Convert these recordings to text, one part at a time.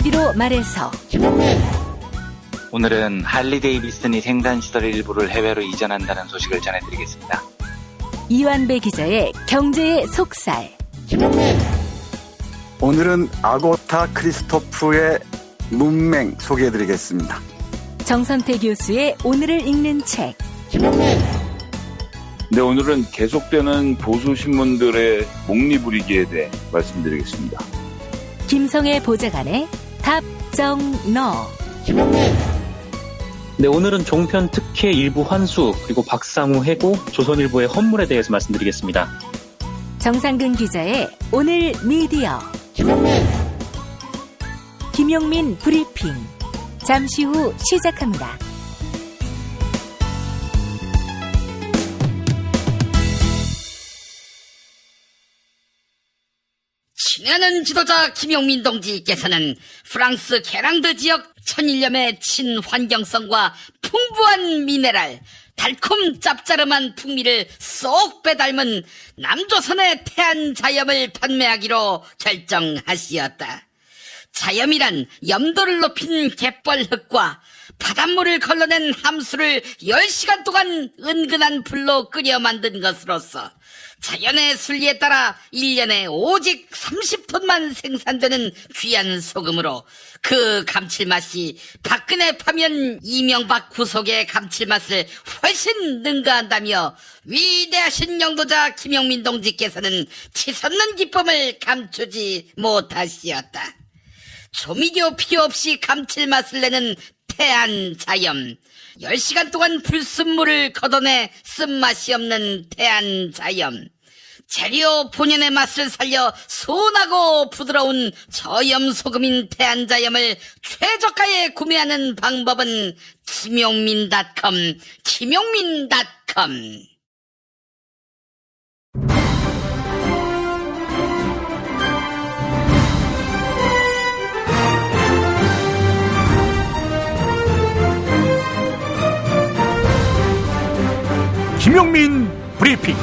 한마디로 말해서 오늘은 할리 데이비슨이 생산 시설 일부를 해외로 이전한다는 소식을 전해드리겠습니다. 이완배 기자의 경제의 속살. 오늘은 아고타 크리스토프의 문맹 소개해드리겠습니다. 정선태 교수의 오늘을 읽는 책. 네, 오늘은 계속되는 보수 신문들의 목리부리기에 대해 말씀드리겠습니다. 김성애 보좌관의 답정너. 네, 오늘은 종편 특혜 일부 환수, 그리고 박상우 해고, 조선일보의 헌물에 대해서 말씀드리겠습니다. 정상근 기자의 오늘 미디어. 김용민 브리핑. 잠시 후 시작합니다. 친애하는 지도자 김용민 동지께서는 프랑스 게랑드 지역 천일염의 친환경성과 풍부한 미네랄, 달콤 짭짜름한 풍미를 쏙 빼닮은 남조선의 태안자염을 판매하기로 결정하시었다. 자염이란 염도를 높인 갯벌흙과 바닷물을 걸러낸 함수를 10시간 동안 은근한 불로 끓여 만든 것으로서 자연의 순리에 따라 1년에 오직 30톤만 생산되는 귀한 소금으로 그 감칠맛이 박근혜 파면 이명박 구속의 감칠맛을 훨씬 능가한다며 위대하신 영도자 김용민 동지께서는 치솟는 기쁨을 감추지 못하시었다. 조미료 필요 없이 감칠맛을 내는 태안자염, 10시간 동안 불순물을 걷어내 쓴맛이 없는 태안자염, 재료 본연의 맛을 살려 소원하고 부드러운 저염소금인 태안자염을 최저가에 구매하는 방법은 김용민.com, 김용민.com. 김용민 브리핑.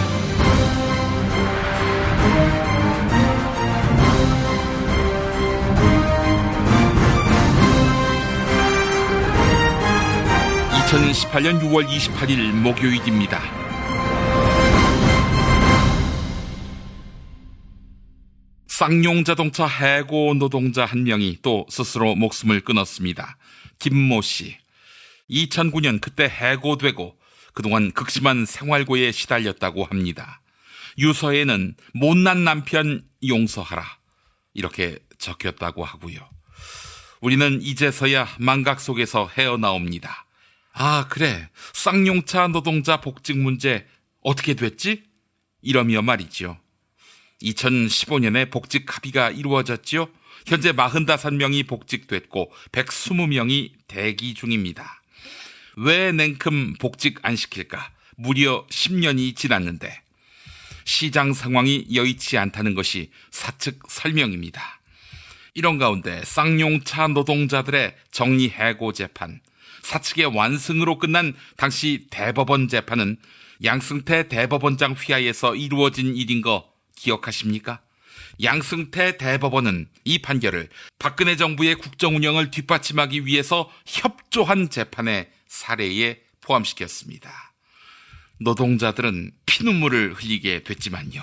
(2018년 6월 28일) 목요일입니다. 쌍용자동차 해고 노동자 한 명이 또 스스로 목숨을 끊었습니다. 김모 씨. 2009년 그때 해고되고 그동안 극심한 생활고에 시달렸다고 합니다. 유서에는 못난 남편 용서하라 이렇게 적혔다고 하고요. 우리는 이제서야 망각 속에서 헤어나옵니다. 아, 그래, 쌍용차 노동자 복직 문제 어떻게 됐지? 이러며 말이죠. 2015년에 복직 합의가 이루어졌지요. 현재 45명이 복직됐고 120명이 대기 중입니다. 왜 냉큼 복직 안 시킬까? 무려 10년이 지났는데 시장 상황이 여의치 않다는 것이 사측 설명입니다. 이런 가운데 쌍용차 노동자들의 정리해고 재판, 사측의 완승으로 끝난 당시 대법원 재판은 양승태 대법원장 휘하에서 이루어진 일인 거 기억하십니까? 양승태 대법원은 이 판결을 박근혜 정부의 국정운영을 뒷받침하기 위해서 협조한 재판의 사례에 포함시켰습니다. 노동자들은 피눈물을 흘리게 됐지만요.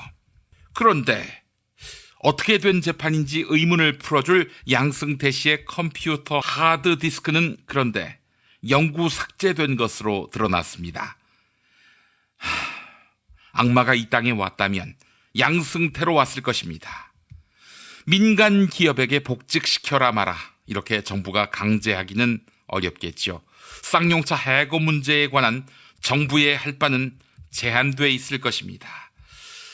그런데 어떻게 된 재판인지 의문을 풀어줄 양승태 씨의 컴퓨터 하드디스크는 그런데 영구 삭제된 것으로 드러났습니다. 악마가 이 땅에 왔다면 양승태로 왔을 것입니다. 민간 기업에게 복직시켜라 마라 이렇게 정부가 강제하기는 어렵겠죠. 쌍용차 해고 문제에 관한 정부의 할 바는 제한돼 있을 것입니다.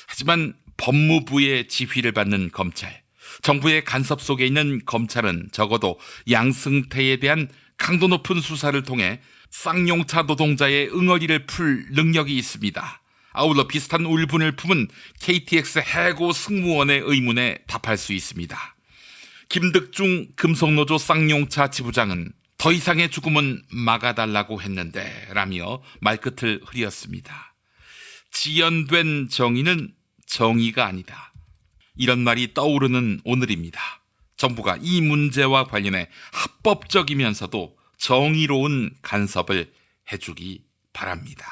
하지만 법무부의 지휘를 받는 검찰, 정부의 간섭 속에 있는 검찰은 적어도 양승태에 대한 강도 높은 수사를 통해 쌍용차 노동자의 응어리를 풀 능력이 있습니다. 아울러 비슷한 울분을 품은 KTX 해고 승무원의 의문에 답할 수 있습니다. 김득중 금속노조 쌍용차 지부장은 더 이상의 죽음은 막아달라고 했는데 라며 말끝을 흐렸습니다. 지연된 정의는 정의가 아니다. 이런 말이 떠오르는 오늘입니다. 정부가 이 문제와 관련해 합법적이면서도 정의로운 간섭을 해주기 바랍니다.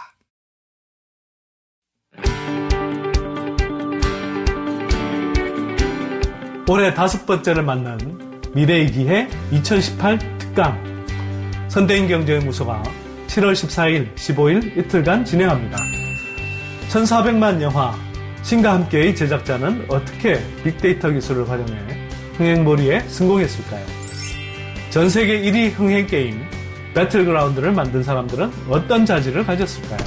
올해 5번째를 만난 미래의 기회 2018 특강 선대인경제연구소가 7월 14일, 15일 이틀간 진행합니다. 1400만 영화 신과 함께의 제작자는 어떻게 빅데이터 기술을 활용해 흥행몰이에 성공했을까요? 전세계 1위 흥행게임 배틀그라운드를 만든 사람들은 어떤 자질을 가졌을까요?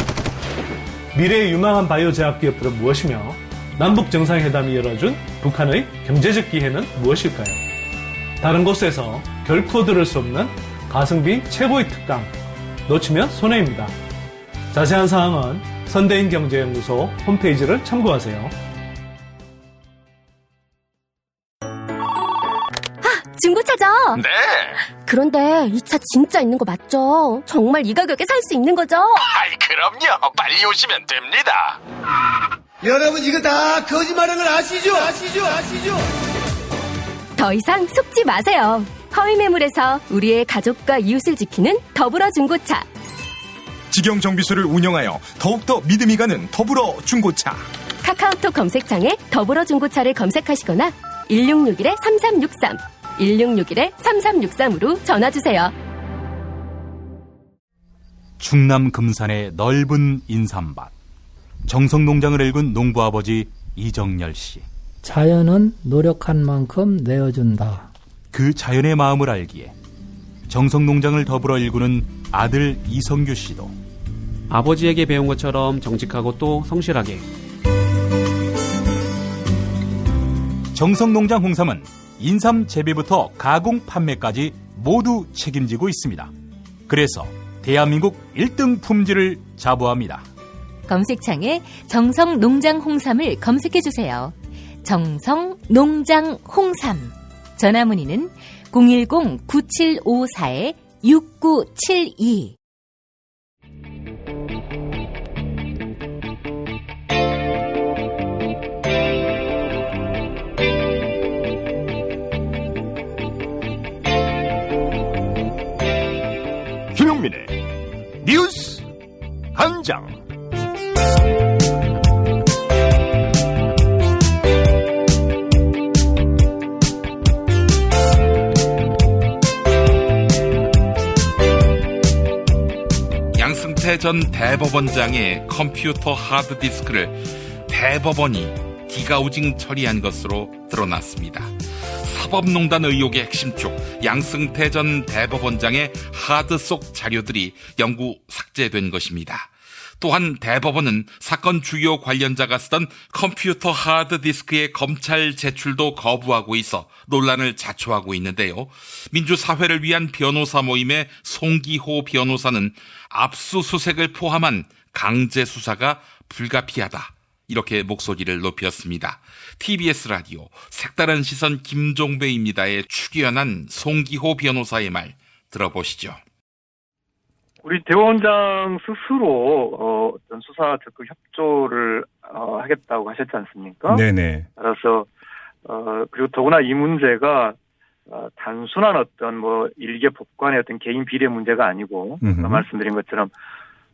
미래의 유망한 바이오 제약 기업들은 무엇이며 남북 정상회담이 열어준 북한의 경제적 기회는 무엇일까요? 다른 곳에서 결코 들을 수 없는 가성비 최고의 특강 놓치면 손해입니다. 자세한 사항은 선대인경제연구소 홈페이지를 참고하세요. 중고차죠? 네. 그런데 이 차 진짜 있는 거 맞죠? 정말 이 가격에 살 수 있는 거죠? 아이, 그럼요. 빨리 오시면 됩니다. 여러분, 이거 다 거짓말하는 걸 아시죠? 더 이상 속지 마세요. 허위 매물에서 우리의 가족과 이웃을 지키는 더불어 중고차. 직영 정비소를 운영하여 더욱더 믿음이 가는 더불어 중고차. 카카오톡 검색창에 더불어 중고차를 검색하시거나 1661-3363, 1661-3363으로 전화주세요. 충남 금산의 넓은 인삼밭. 정성농장을 일군 농부아버지 이정열 씨. 자연은 노력한 만큼 내어준다. 그 자연의 마음을 알기에 정성농장을 더불어 일구는 아들 이성규 씨도 아버지에게 배운 것처럼 정직하고 또 성실하게. 정성농장 홍삼은 인삼 재배부터 가공 판매까지 모두 책임지고 있습니다. 그래서 대한민국 1등 품질을 자부합니다. 검색창에 정성농장 홍삼을 검색해주세요. 정성농장 홍삼. 전화문의는 010-9754-6972. 김용민의 뉴스 한장. 양승태 전 대법원장의 컴퓨터 하드디스크를 대법원이 디가우징 처리한 것으로 드러났습니다. 사법농단 의혹의 핵심축 양승태 전 대법원장의 하드 속 자료들이 영구 삭제된 것입니다. 또한 대법원은 사건 주요 관련자가 쓰던 컴퓨터 하드디스크의 검찰 제출도 거부하고 있어 논란을 자초하고 있는데요. 민주사회를 위한 변호사 모임의 송기호 변호사는 압수수색을 포함한 강제 수사가 불가피하다, 이렇게 목소리를 높였습니다. TBS 라디오 색다른 시선 김종배입니다에 출연한 송기호 변호사의 말 들어보시죠. 우리 대법원장 스스로 어떤 수사 적극 협조를 하겠다고 하셨지 않습니까? 네네. 따라서 그리고 더구나 이 문제가 단순한 어떤 일개 법관의 어떤 개인 비리 문제가 아니고 아까 말씀드린 것처럼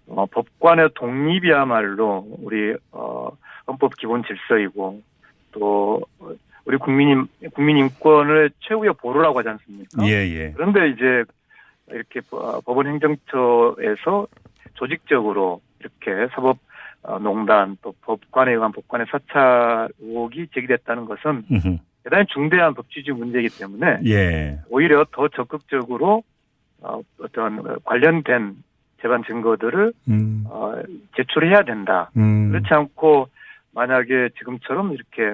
법관의 독립이야말로 우리 헌법 기본 질서이고 또 우리 국민 인권을 최후의 보루라고 하지 않습니까? 예. 그런데 이제 이렇게 법원 행정처에서 조직적으로 이렇게 사법농단 또 법관에 의한 법관의 사찰 의혹이 제기됐다는 것은 대단히 중대한 법치주의 문제이기 때문에 오히려 더 적극적으로 어떤 관련된 재반 증거들을 제출해야 된다. 그렇지 않고 만약에 지금처럼 이렇게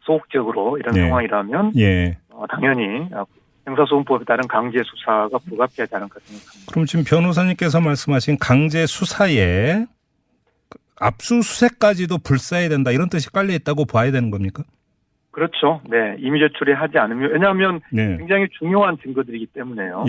소극적으로 이런 상황이라면 당연히 형사소송법에 따른 강제 수사가 불가피하지 않을까 생각합니다. 그럼 지금 변호사님께서 말씀하신 강제 수사에 압수수색까지도 불사해야 된다, 이런 뜻이 깔려 있다고 봐야 되는 겁니까? 그렇죠. 네. 임의 제출이 하지 않으면, 왜냐하면 굉장히 중요한 증거들이기 때문에요.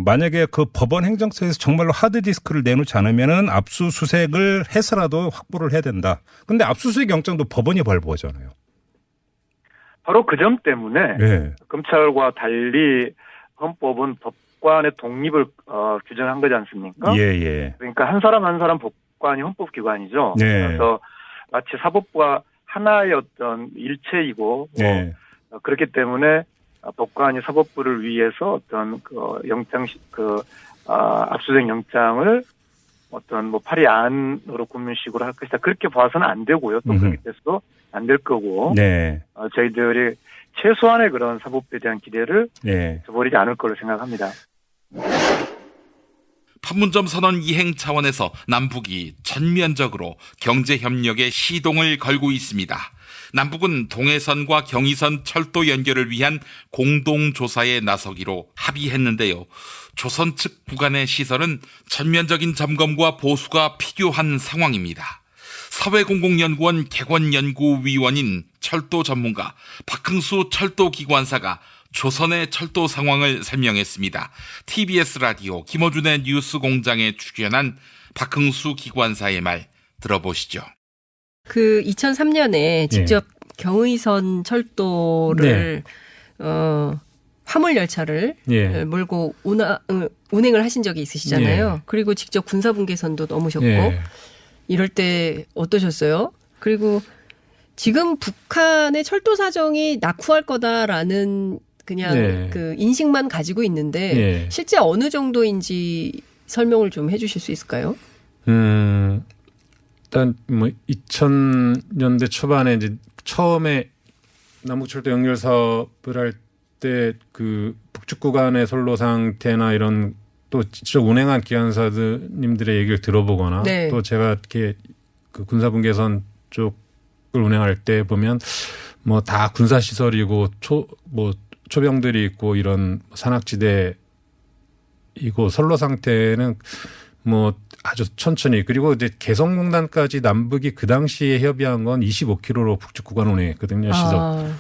만약에 그 법원 행정처에서 정말로 하드디스크를 내놓지 않으면은 압수수색을 해서라도 확보를 해야 된다. 근데 압수수색 영장도 법원이 발부하잖아요. 바로 그 점 때문에 네. 검찰과 달리 헌법은 법관의 독립을 규정한 거지 않습니까? 예. 그러니까 한 사람 한 사람 법관이 헌법기관이죠. 네. 그래서 마치 사법부가 하나의 어떤 일체이고 네. 그렇기 때문에 법관이 사법부를 위해서 어떤 압수수색 영장을 어떤 파리 안으로 구면식으로 할 것이다. 그렇게 봐서는 안 되고요. 또 그렇게 돼서도 안 될 거고. 네. 저희들이 최소한의 그런 사법부에 대한 기대를 네. 저버리지 않을 거로 생각합니다. 판문점 선언 이행 차원에서 남북이 전면적으로 경제협력에 시동을 걸고 있습니다. 남북은 동해선과 경의선 철도 연결을 위한 공동조사에 나서기로 합의했는데요. 조선 측 부간의 시설은 전면적인 점검과 보수가 필요한 상황입니다. 사회공공연구원 객원연구위원인 철도 전문가 박흥수 철도기관사가 조선의 철도 상황을 설명했습니다. TBS 라디오 김어준의 뉴스공장에 출연한 박흥수 기관사의 말 들어보시죠. 그 2003년에 직접 경의선 철도를 화물 열차를 몰고 운행을 하신 적이 있으시잖아요. 그리고 직접 군사분계선도 넘으셨고 이럴 때 어떠셨어요? 그리고 지금 북한의 철도 사정이 낙후할 거다라는 그냥 그 인식만 가지고 있는데 실제 어느 정도인지 설명을 좀 해주실 수 있을까요? 일단 2000년대 초반에 이제 처음에 남북철도 연결 사업을 할 때 그 북측 구간의 선로 상태나 이런 또 직접 운행한 기관사님들의 얘기를 들어보거나 또 제가 이렇게 그 군사분계선 쪽을 운행할 때 보면 다 군사 시설이고 초병들이 있고 이런 산악지대이고 선로 상태는 아주 천천히 그리고 이제 개성공단까지 남북이 그 당시에 협의한 건 25km로 북측 구간 운행했거든요. 시속.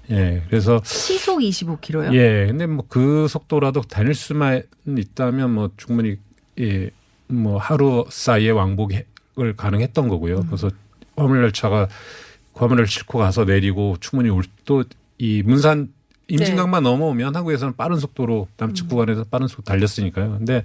그래서 시속 25km요? 근데 그 속도라도 다닐 수만 있다면 충분히 하루 사이에 왕복을 가능했던 거고요. 그래서 화물열차가 화물을 싣고 가서 내리고 충분히 또 이 문산 임진강만 넘어오면 한국에서는 빠른 속도로 남측 구간에서 빠른 속도 달렸으니까요. 근데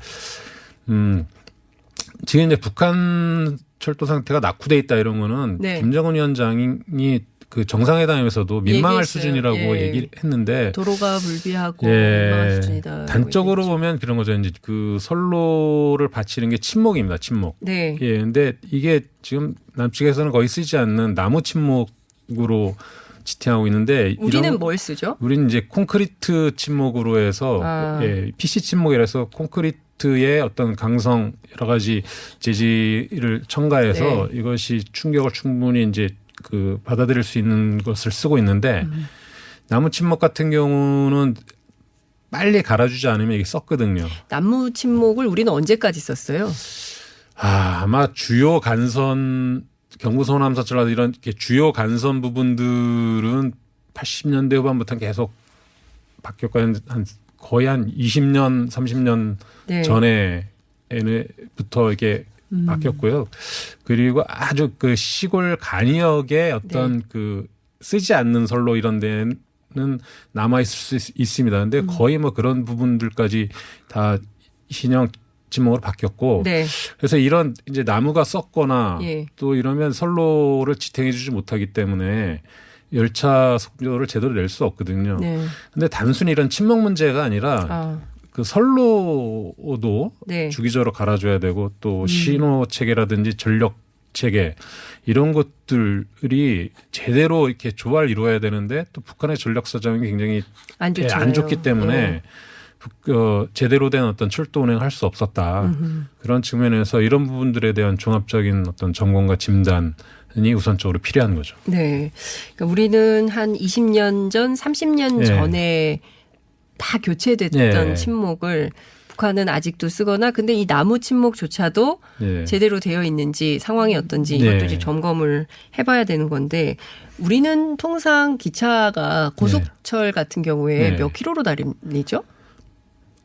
지금 이제 북한 철도 상태가 낙후돼 있다 이런 거는 김정은 위원장이 그 정상회담에서도 민망할 얘기했어요. 수준이라고 얘기를 했는데 도로가 불비하고 민망한 수준이다. 단적으로 보면 그런 거죠. 이제 그 선로를 바치는 게 침목입니다. 침목. 근데 이게 지금 남측에서는 거의 쓰지 않는 나무 침목으로 지탱하고 있는데 우리는 뭘 쓰죠? 우리는 이제 콘크리트 침목으로 해서 PC 침목이라서 콘크리트의 어떤 강성 여러 가지 재질을 첨가해서 이것이 충격을 충분히 이제 그 받아들일 수 있는 것을 쓰고 있는데 나무 침목 같은 경우는 빨리 갈아주지 않으면 이게 썩거든요. 나무 침목을 우리는 언제까지 썼어요? 아마 주요 간선 경부선 함사철라도 이런 주요 간선 부분들은 80년대 후반부터 계속 바뀌었고 거의 한 20년, 30년 전에부터 이게 바뀌었고요. 그리고 아주 그 시골 간이역의 어떤 그 쓰지 않는 선로 이런 데는 남아있을 수 있습니다. 근데 거의 그런 부분들까지 다 신형 침목으로 바뀌었고 그래서 이런 이제 나무가 썩거나 또 이러면 선로를 지탱해 주지 못하기 때문에 열차 속도를 제대로 낼 수 없거든요. 근데 단순히 이런 침목 문제가 아니라 그 선로도 주기적으로 갈아줘야 되고 또 신호 체계라든지 전력 체계 이런 것들이 제대로 이렇게 조화를 이루어야 되는데 또 북한의 전력 사정이 굉장히 안 좋기 때문에 제대로 된 어떤 철도 운행을 할 수 없었다. 그런 측면에서 이런 부분들에 대한 종합적인 어떤 점검과 진단이 우선적으로 필요한 거죠. 그러니까 우리는 한 20년 전, 30년 전에 다 교체됐던 침목을 북한은 아직도 쓰거나 근데 이 나무 침목조차도 제대로 되어 있는지 상황이 어떤지 이것도 이제 점검을 해봐야 되는 건데 우리는 통상 기차가 고속철 같은 경우에 몇 킬로로 달리죠?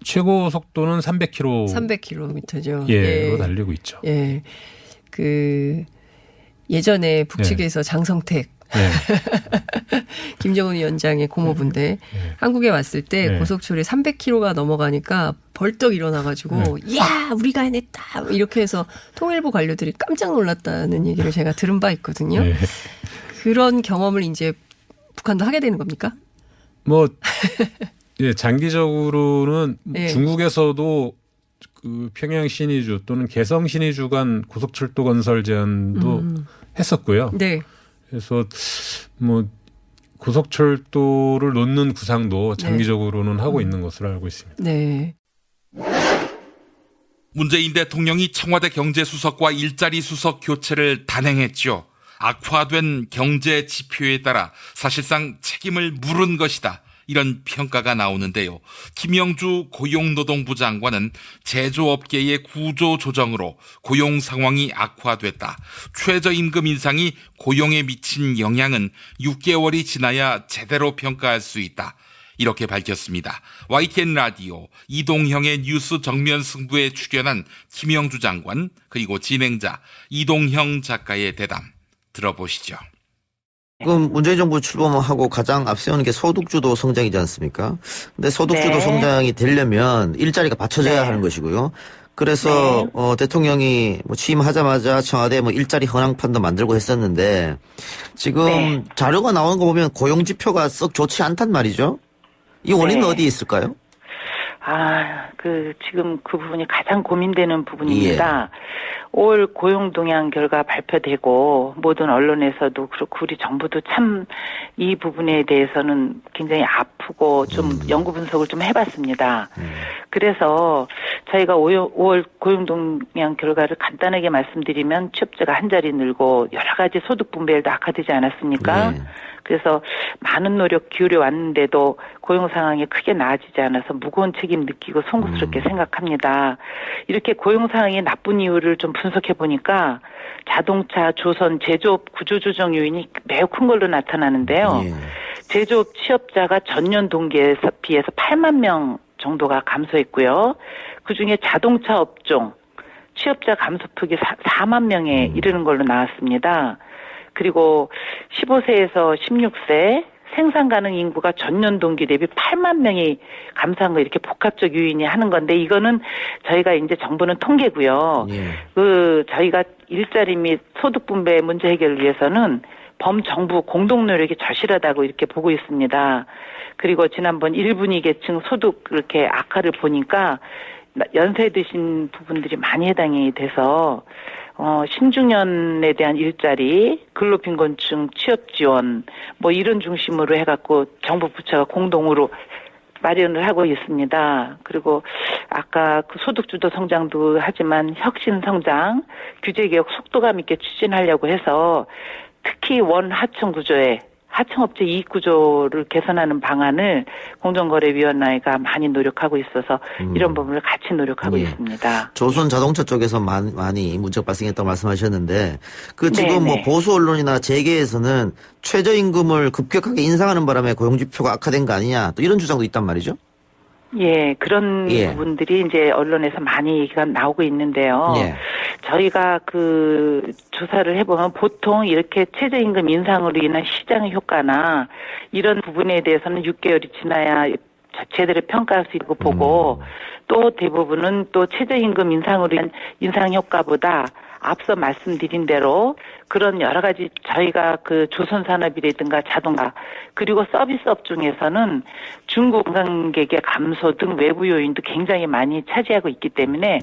최고 속도는 300km. 300km죠. 로 달리고 있죠. 그 예전에 북측에서 장성택 네. 김정은 위원장의 고모부인데 한국에 왔을 때 고속철이 300km가 넘어가니까 벌떡 일어나가지고 야 우리가 해냈다 이렇게 해서 통일부 관료들이 깜짝 놀랐다는 얘기를 제가 들은 바 있거든요. 그런 경험을 이제 북한도 하게 되는 겁니까? 뭐 예, 장기적으로는 예. 중국에서도 그 평양 신의주 또는 개성 신의주 간 고속철도 건설 제안도 했었고요. 네. 그래서 뭐 고속철도를 놓는 구상도 장기적으로는 하고 있는 것으로 알고 있습니다. 네. 문재인 대통령이 청와대 경제수석과 일자리 수석 교체를 단행했죠. 악화된 경제 지표에 따라 사실상 책임을 물은 것이다. 이런 평가가 나오는데요. 김영주 고용노동부 장관은 제조업계의 구조 조정으로 고용 상황이 악화됐다. 최저임금 인상이 고용에 미친 영향은 6개월이 지나야 제대로 평가할 수 있다. 이렇게 밝혔습니다. YTN 라디오 이동형의 뉴스 정면 승부에 출연한 김영주 장관 그리고 진행자 이동형 작가의 대담 들어보시죠. 지금 문재인 정부 출범하고 가장 앞세우는 게 소득주도 성장이지 않습니까? 근데 소득주도 성장이 되려면 일자리가 받쳐져야 하는 것이고요. 그래서 대통령이 뭐 취임하자마자 청와대 뭐 일자리 현황판도 만들고 했었는데 지금 자료가 나오는 거 보면 고용 지표가 썩 좋지 않단 말이죠. 이 원인은 어디에 있을까요? 지금 그 부분이 가장 고민되는 부분입니다. 5월 고용 동향 결과 발표되고 모든 언론에서도 그렇고 우리 정부도 참 이 부분에 대해서는 굉장히 아프고 좀 연구 분석을 좀 해봤습니다. 그래서 저희가 5월 고용 동향 결과를 간단하게 말씀드리면 취업자가 한 자리 늘고 여러 가지 소득 분배율도 악화되지 않았습니까? 그래서 많은 노력 기울여 왔는데도 고용 상황이 크게 나아지지 않아서 무거운 책임 느끼고 송구스럽게 생각합니다. 이렇게 고용 상황이 나쁜 이유를 좀 분석해 보니까 자동차, 조선, 제조업 구조조정 요인이 매우 큰 걸로 나타나는데요. 제조업 취업자가 전년 동기에 비해서 8만 명 정도가 감소했고요. 그중에 자동차 업종 취업자 감소폭이 4만 명에 이르는 걸로 나왔습니다. 그리고 15세에서 16세 생산 가능 인구가 전년 동기 대비 8만 명이 감소한 거 이렇게 복합적 요인이 하는 건데 이거는 저희가 이제 정부는 통계고요. 저희가 일자리 및 소득 분배 문제 해결을 위해서는 범정부 공동 노력이 절실하다고 이렇게 보고 있습니다. 그리고 지난번 1분위 계층 소득 이렇게 악화를 보니까 연세 드신 부분들이 많이 해당이 돼서 신중년에 대한 일자리, 근로빈곤층 취업 지원, 뭐 이런 중심으로 해갖고 정부 부처가 공동으로 마련을 하고 있습니다. 그리고 아까 그 소득주도 성장도 하지만 혁신 성장, 규제개혁 속도감 있게 추진하려고 해서 특히 원하청 구조에 하청업체 이익구조를 개선하는 방안을 공정거래위원회가 많이 노력하고 있어서 이런 부분을 같이 노력하고 있습니다. 조선 자동차 쪽에서 많이 문제가 발생했다고 말씀하셨는데 지금 뭐 보수 언론이나 재계에서는 최저임금을 급격하게 인상하는 바람에 고용지표가 악화된 거 아니냐 또 이런 주장도 있단 말이죠. 그런 부분들이 이제 언론에서 많이 얘기가 나오고 있는데요. 저희가 그 조사를 해보면 보통 이렇게 최저임금 인상으로 인한 시장 효과나 이런 부분에 대해서는 6개월이 지나야 제대로 평가할 수 있고 보고 또 대부분은 또 최저임금 인상으로 인한 인상 효과보다 앞서 말씀드린 대로 그런 여러 가지 저희가 그 조선산업이라든가 자동차 그리고 서비스업 중에서는 중국 관광객의 감소 등 외부 요인도 굉장히 많이 차지하고 있기 때문에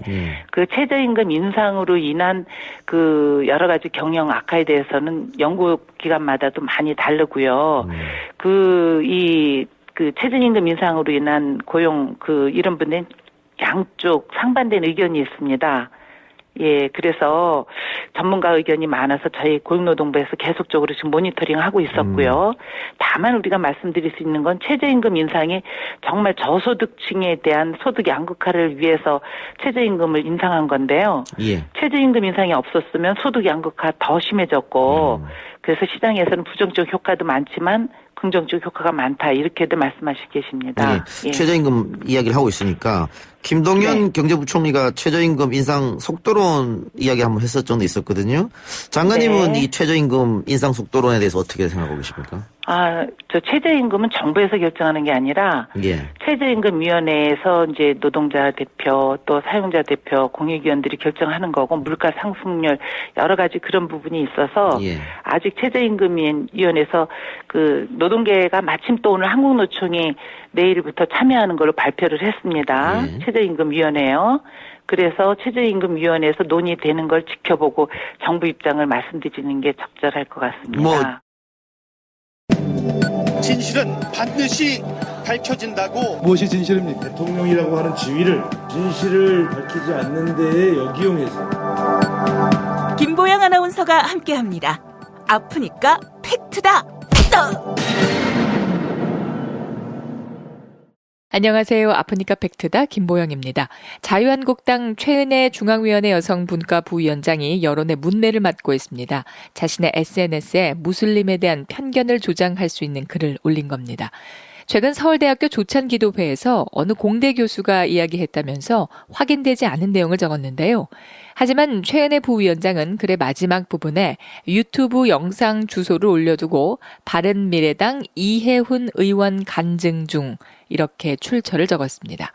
그 최저임금 인상으로 인한 그 여러 가지 경영 악화에 대해서는 연구기관마다도 많이 다르고요. 그 최저임금 인상으로 인한 고용 이런 분들은 양쪽 상반된 의견이 있습니다. 그래서 전문가 의견이 많아서 저희 고용노동부에서 계속적으로 지금 모니터링하고 있었고요. 다만 우리가 말씀드릴 수 있는 건 최저임금 인상이 정말 저소득층에 대한 소득 양극화를 위해서 최저임금을 인상한 건데요. 최저임금 인상이 없었으면 소득 양극화 더 심해졌고 그래서 시장에서는 부정적 효과도 많지만 긍정적 효과가 많다 이렇게도 말씀하시고 계십니다. 예. 최저임금 이야기를 하고 있으니까 김동연 경제부총리가 최저임금 인상 속도론 이야기 한번 했었던 적도 있었거든요. 장관님은 이 최저임금 인상 속도론에 대해서 어떻게 생각하고 계십니까? 저 최저임금은 정부에서 결정하는 게 아니라 최저임금위원회에서 이제 노동자 대표 또 사용자 대표 공익위원들이 결정하는 거고 물가 상승률 여러 가지 그런 부분이 있어서 아직 최저임금위원회에서 그 노동계가 마침 또 오늘 한국노총이 내일부터 참여하는 걸로 발표를 했습니다. 최저임금위원회요. 그래서 최저임금위원회에서 논의되는 걸 지켜보고 정부 입장을 말씀드리는 게 적절할 것 같습니다. 진실은 반드시 밝혀진다고. 무엇이 진실입니까? 대통령이라고 하는 지위를 진실을 밝히지 않는 데에 역이용해서. 김보영 아나운서가 함께합니다. 아프니까 팩트다. 안녕하세요. 아프니까 팩트다 김보영입니다. 자유한국당 최은혜 중앙위원회 여성분과부위원장이 여론의 문매를 맞고 있습니다. 자신의 SNS에 무슬림에 대한 편견을 조장할 수 있는 글을 올린 겁니다. 최근 서울대학교 조찬기도회에서 어느 공대 교수가 이야기했다면서 확인되지 않은 내용을 적었는데요. 하지만 최은혜 부위원장은 글의 마지막 부분에 유튜브 영상 주소를 올려두고 바른미래당 이해훈 의원 간증 중 이렇게 출처를 적었습니다.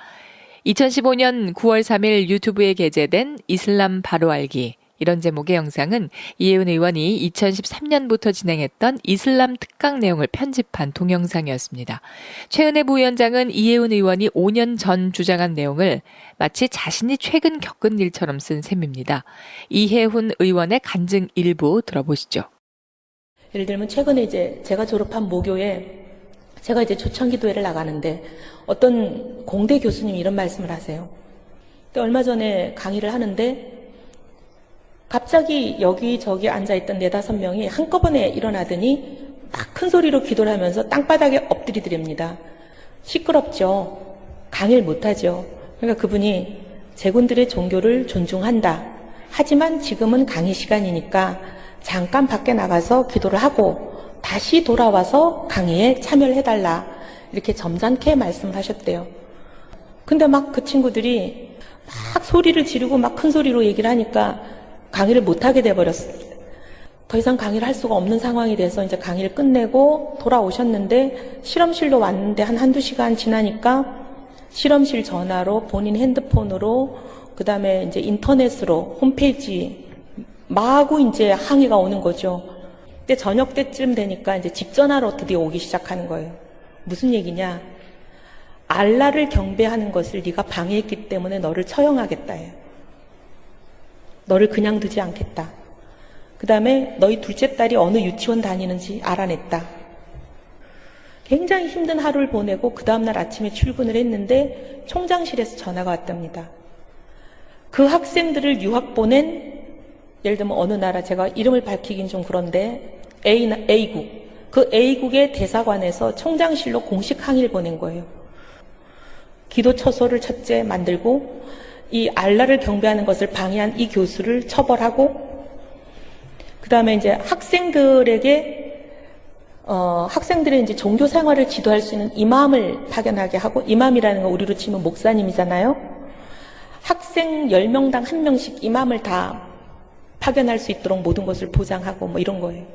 2015년 9월 3일 유튜브에 게재된 이슬람 바로 알기 이런 제목의 영상은 이해훈 의원이 2013년부터 진행했던 이슬람 특강 내용을 편집한 동영상이었습니다. 최은혜 부위원장은 이해훈 의원이 5년 전 주장한 내용을 마치 자신이 최근 겪은 일처럼 쓴 셈입니다. 이해훈 의원의 간증 일부 들어보시죠. 예를 들면 최근에 이제 제가 졸업한 모교에 제가 이제 초창기도회를 나가는데 어떤 공대 교수님이 이런 말씀을 하세요. 근데 얼마 전에 강의를 하는데 갑자기 여기저기 앉아있던 4-5명이 한꺼번에 일어나더니 막 큰 소리로 기도를 하면서 땅바닥에 엎드리드립니다. 시끄럽죠. 강의를 못하죠. 그러니까 그분이 제군들의 종교를 존중한다. 하지만 지금은 강의 시간이니까 잠깐 밖에 나가서 기도를 하고 다시 돌아와서 강의에 참여를 해달라. 이렇게 점잖게 말씀을 하셨대요. 근데 막 그 친구들이 막 소리를 지르고 막 큰 소리로 얘기를 하니까 강의를 못하게 돼버렸습니다. 더 이상 강의를 할 수가 없는 상황이 돼서 이제 강의를 끝내고 돌아오셨는데 실험실로 왔는데 한두 시간 지나니까 실험실 전화로 본인 핸드폰으로 그다음에 이제 인터넷으로 홈페이지 마구 이제 항의가 오는 거죠. 근데 저녁 때쯤 되니까 이제 집 전화로 드디어 오기 시작하는 거예요. 무슨 얘기냐? 알라를 경배하는 것을 네가 방해했기 때문에 너를 처형하겠다예요. 너를 그냥 두지 않겠다. 그 다음에 너희 둘째 딸이 어느 유치원 다니는지 알아냈다. 굉장히 힘든 하루를 보내고 그 다음날 아침에 출근을 했는데 총장실에서 전화가 왔답니다. 그 학생들을 유학 보낸 예를 들면 어느 나라 제가 이름을 밝히긴 좀 그런데 A국 그 A국의 대사관에서 총장실로 공식 항의를 보낸 거예요. 기도 처소를 첫째 만들고 이 알라를 경배하는 것을 방해한 이 교수를 처벌하고 그 다음에 이제 학생들에게 학생들의 이제 종교 생활을 지도할 수 있는 이맘을 파견하게 하고 이맘이라는 건 우리로 치면 목사님이잖아요. 학생 10명당 1명씩 이맘을 다 파견할 수 있도록 모든 것을 보장하고 뭐 이런 거예요.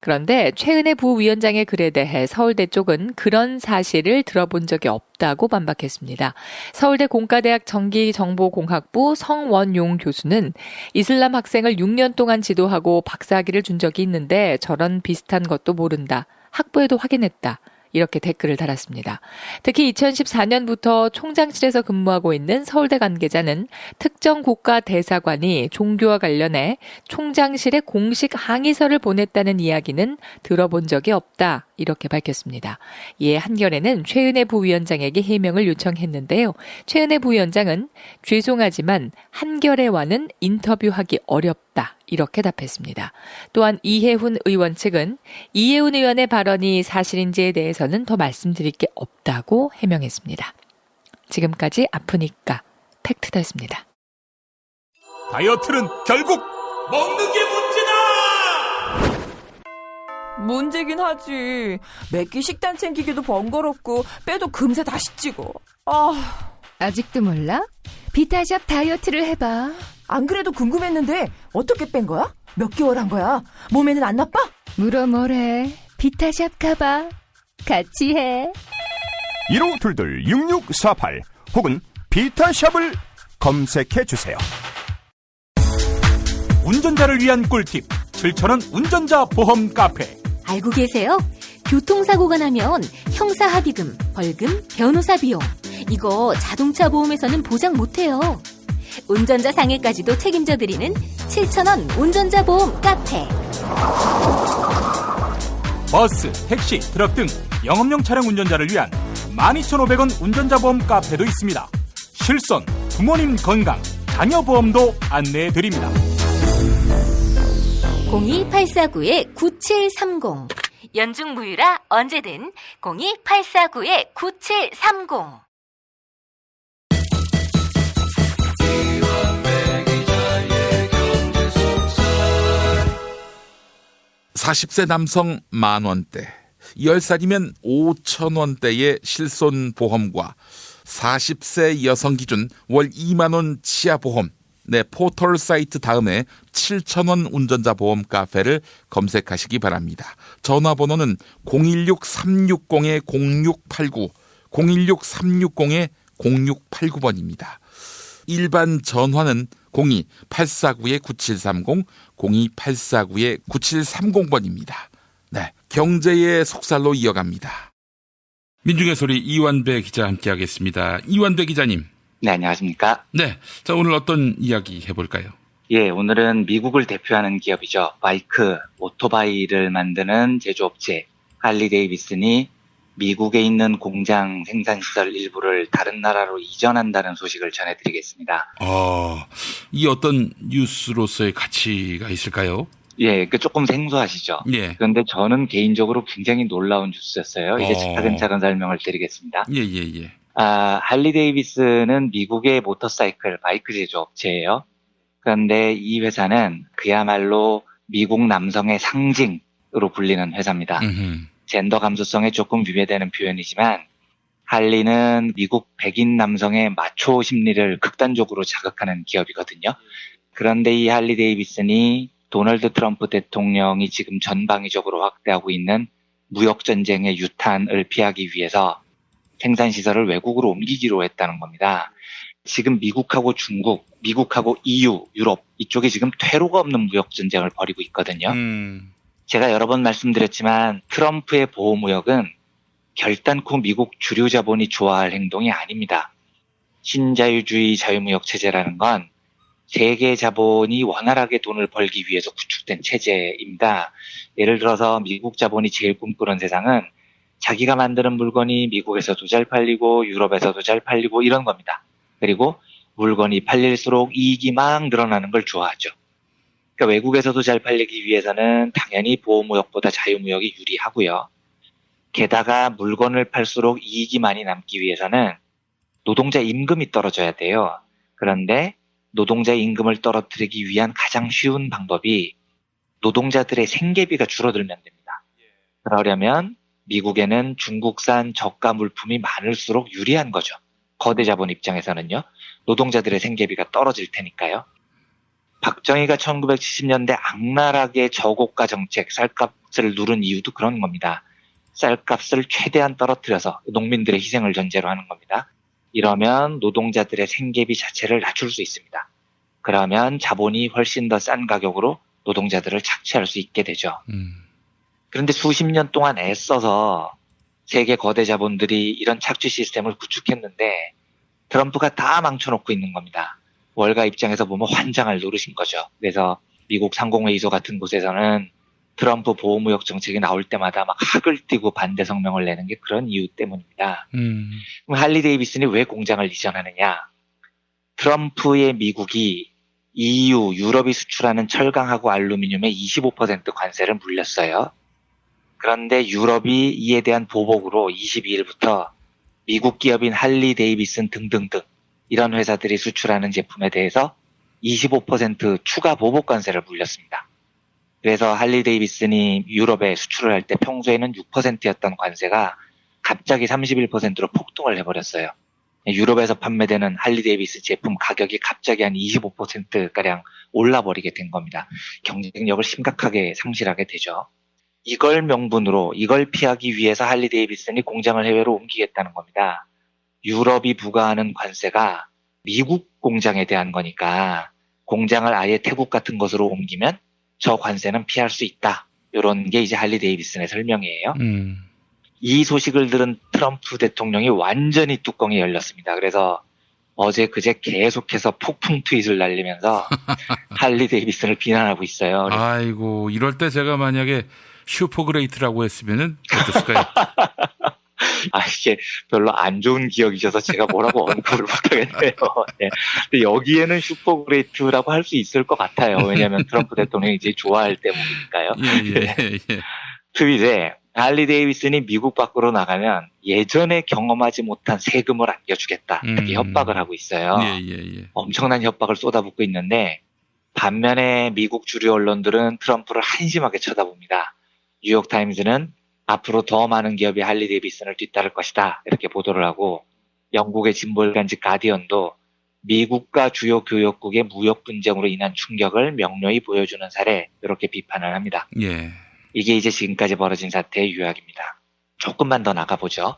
그런데 최은혜 부위원장의 글에 대해 서울대 쪽은 그런 사실을 들어본 적이 없다고 반박했습니다. 서울대 공과대학 전기정보공학부 성원용 교수는 이슬람 학생을 6년 동안 지도하고 박사학위를 준 적이 있는데 저런 비슷한 것도 모른다. 학부에도 확인했다. 이렇게 댓글을 달았습니다. 특히 2014년부터 총장실에서 근무하고 있는 서울대 관계자는 특정 국가 대사관이 종교와 관련해 총장실에 공식 항의서를 보냈다는 이야기는 들어본 적이 없다. 이렇게 밝혔습니다. 이에 한겨레는 최은혜 부위원장에게 해명을 요청했는데요. 최은혜 부위원장은 죄송하지만 한겨레와는 인터뷰하기 어렵다. 이렇게 답했습니다. 또한 이해훈 의원 측은 이해훈 의원의 발언이 사실인지에 대해서는 더 말씀드릴 게 없다고 해명했습니다. 지금까지 아프니까 팩트다였습니다. 다이어트는 결국 먹는 게 문제다! 문제긴 하지. 매끼 식단 챙기기도 번거롭고 빼도 금세 다시 찌고. 아직도 몰라? 비타샵 다이어트를 해봐. 안 그래도 궁금했는데 어떻게 뺀 거야? 몇 개월 한 거야? 몸에는 안 나빠? 물어 뭐래. 비타샵 가봐. 같이 해. 1522-6648 혹은 비타샵을 검색해주세요. 운전자를 위한 꿀팁 7,000원 운전자 보험 카페. 알고 계세요? 교통사고가 나면 형사합의금, 벌금, 변호사 비용 이거 자동차 보험에서는 보장 못해요. 운전자 상해까지도 책임져 드리는 7,000원 운전자 보험 카페. 버스, 택시, 트럭 등 영업용 차량 운전자를 위한 12,500원 운전자 보험 카페도 있습니다. 실손, 부모님 건강, 자녀 보험도 안내해 드립니다. 02849-9730 연중 무휴라 언제든 02849-9730 40세 남성 10,000원대, 10살이면 5,000원대의 실손보험과 40세 여성 기준 월 2만원 치아 보험, 네, 포털 사이트 다음에 7,000원 운전자 보험 카페를 검색하시기 바랍니다. 전화번호는 016-360-0689, 016-360-0689번입니다. 일반 전화는 02-849-9730, 02-849-9730번입니다. 네, 경제의 속살로 이어갑니다. 민중의 소리 이완배 기자 함께하겠습니다. 이완배 기자님. 네, 안녕하십니까? 네, 자 오늘 어떤 이야기 해볼까요? 예, 오늘은 미국을 대표하는 기업이죠. 바이크, 오토바이를 만드는 제조업체 할리 데이비슨이 미국에 있는 공장 생산시설 일부를 다른 나라로 이전한다는 소식을 전해드리겠습니다. 이 어떤 뉴스로서의 가치가 있을까요? 예, 조금 생소하시죠? 예. 그런데 저는 개인적으로 굉장히 놀라운 뉴스였어요. 이제 차근차근 설명을 드리겠습니다. 예. 할리 데이비슨은 미국의 모터사이클, 바이크 제조업체예요. 그런데 이 회사는 그야말로 미국 남성의 상징으로 불리는 회사입니다. 젠더 감수성에 조금 위배되는 표현이지만 할리는 미국 백인 남성의 마초 심리를 극단적으로 자극하는 기업이거든요. 그런데 이 할리 데이비슨이 도널드 트럼프 대통령이 지금 전방위적으로 확대하고 있는 무역전쟁의 유탄을 피하기 위해서 생산시설을 외국으로 옮기기로 했다는 겁니다. 지금 미국하고 중국, 미국하고 EU, 유럽 이쪽에 지금 퇴로가 없는 무역전쟁을 벌이고 있거든요. 제가 여러 번 말씀드렸지만 트럼프의 보호무역은 결단코 미국 주류 자본이 좋아할 행동이 아닙니다. 신자유주의 자유무역 체제라는 건 세계 자본이 원활하게 돈을 벌기 위해서 구축된 체제입니다. 예를 들어서 미국 자본이 제일 꿈꾸는 세상은 자기가 만드는 물건이 미국에서도 잘 팔리고 유럽에서도 잘 팔리고 이런 겁니다. 그리고 물건이 팔릴수록 이익이 막 늘어나는 걸 좋아하죠. 그러니까 외국에서도 잘 팔리기 위해서는 당연히 보호무역보다 자유무역이 유리하고요. 게다가 물건을 팔수록 이익이 많이 남기 위해서는 노동자 임금이 떨어져야 돼요. 그런데 노동자 임금을 떨어뜨리기 위한 가장 쉬운 방법이 노동자들의 생계비가 줄어들면 됩니다. 그러려면 미국에는 중국산 저가 물품이 많을수록 유리한 거죠. 거대 자본 입장에서는요. 노동자들의 생계비가 떨어질 테니까요. 박정희가 1970년대 악랄하게 저고가 정책, 쌀값을 누른 이유도 그런 겁니다. 쌀값을 최대한 떨어뜨려서 농민들의 희생을 전제로 하는 겁니다. 이러면 노동자들의 생계비 자체를 낮출 수 있습니다. 그러면 자본이 훨씬 더 싼 가격으로 노동자들을 착취할 수 있게 되죠. 그런데 수십 년 동안 애써서 세계 거대 자본들이 이런 착취 시스템을 구축했는데 트럼프가 다 망쳐놓고 있는 겁니다. 월가 입장에서 보면 환장을 노리신 거죠. 그래서 미국 상공회의소 같은 곳에서는 트럼프 보호무역 정책이 나올 때마다 막 학을 띄고 반대 성명을 내는 게 그런 이유 때문입니다. 그럼 할리 데이비슨이 왜 공장을 이전하느냐? 트럼프의 미국이 EU, 유럽이 수출하는 철강하고 알루미늄에 25% 관세를 물렸어요. 그런데 유럽이 이에 대한 보복으로 22일부터 미국 기업인 할리 데이비슨 등등등 이런 회사들이 수출하는 제품에 대해서 25% 추가 보복 관세를 물렸습니다. 그래서 할리 데이비슨이 유럽에 수출을 할 때 평소에는 6%였던 관세가 갑자기 31%로 폭등을 해버렸어요. 유럽에서 판매되는 할리 데이비슨 제품 가격이 갑자기 한 25%가량 올라버리게 된 겁니다. 경쟁력을 심각하게 상실하게 되죠. 이걸 명분으로, 이걸 피하기 위해서 할리 데이비슨이 공장을 해외로 옮기겠다는 겁니다. 유럽이 부과하는 관세가 미국 공장에 대한 거니까 공장을 아예 태국 같은 것으로 옮기면 저 관세는 피할 수 있다. 이런 게 이제 할리 데이비슨의 설명이에요. 이 소식을 들은 트럼프 대통령이 완전히 뚜껑이 열렸습니다. 그래서 어제 그제 계속해서 폭풍 트윗을 날리면서 할리 데이비슨을 비난하고 있어요. 아이고, 이럴 때 제가 만약에 슈퍼그레이트라고 했으면은 어땠을까요? 이게 별로 안 좋은 기억이셔서 제가 뭐라고 언급을 못하겠네요. 네. 근데 여기에는 슈퍼그레이트라고 할 수 있을 것 같아요. 왜냐하면 트럼프 대통령이 이제 좋아할 때문이니까요. 예. 트윗에 할리 데이비슨이 미국 밖으로 나가면 예전에 경험하지 못한 세금을 안겨주겠다. 이렇게 협박을 하고 있어요. 엄청난 협박을 쏟아붓고 있는데 반면에 미국 주류 언론들은 트럼프를 한심하게 쳐다봅니다. 뉴욕타임즈는 앞으로 더 많은 기업이 할리 데이비슨을 뒤따를 것이다. 이렇게 보도를 하고 영국의 진보일간지 가디언도 미국과 주요 교역국의 무역 분쟁으로 인한 충격을 명료히 보여주는 사례 이렇게 비판을 합니다. 예. 이게 이제 지금까지 벌어진 사태의 요약입니다. 조금만 더 나가보죠.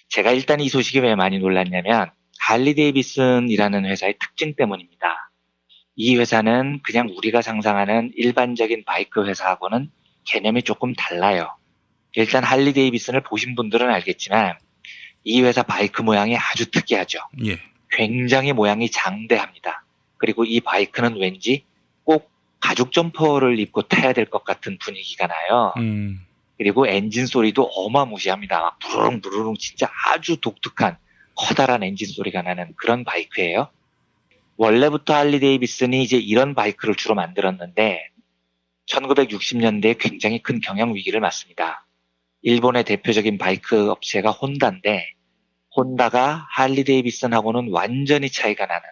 제가 일단 이 소식이 왜 많이 놀랐냐면 할리 데이비슨이라는 회사의 특징 때문입니다. 이 회사는 그냥 우리가 상상하는 일반적인 바이크 회사하고는 개념이 조금 달라요. 일단 할리 데이비슨을 보신 분들은 알겠지만 이 회사 바이크 모양이 아주 특이하죠. 예. 굉장히 모양이 장대합니다. 그리고 이 바이크는 왠지 꼭 가죽 점퍼를 입고 타야 될 것 같은 분위기가 나요. 그리고 엔진 소리도 어마무시합니다. 막 부르릉 부르릉 진짜 아주 독특한 커다란 엔진 소리가 나는 그런 바이크예요. 원래부터 할리 데이비슨이 이제 이런 바이크를 주로 만들었는데 1960년대에 굉장히 큰 경영 위기를 맞습니다. 일본의 대표적인 바이크 업체가 혼다인데 혼다가 할리 데이비슨하고는 완전히 차이가 나는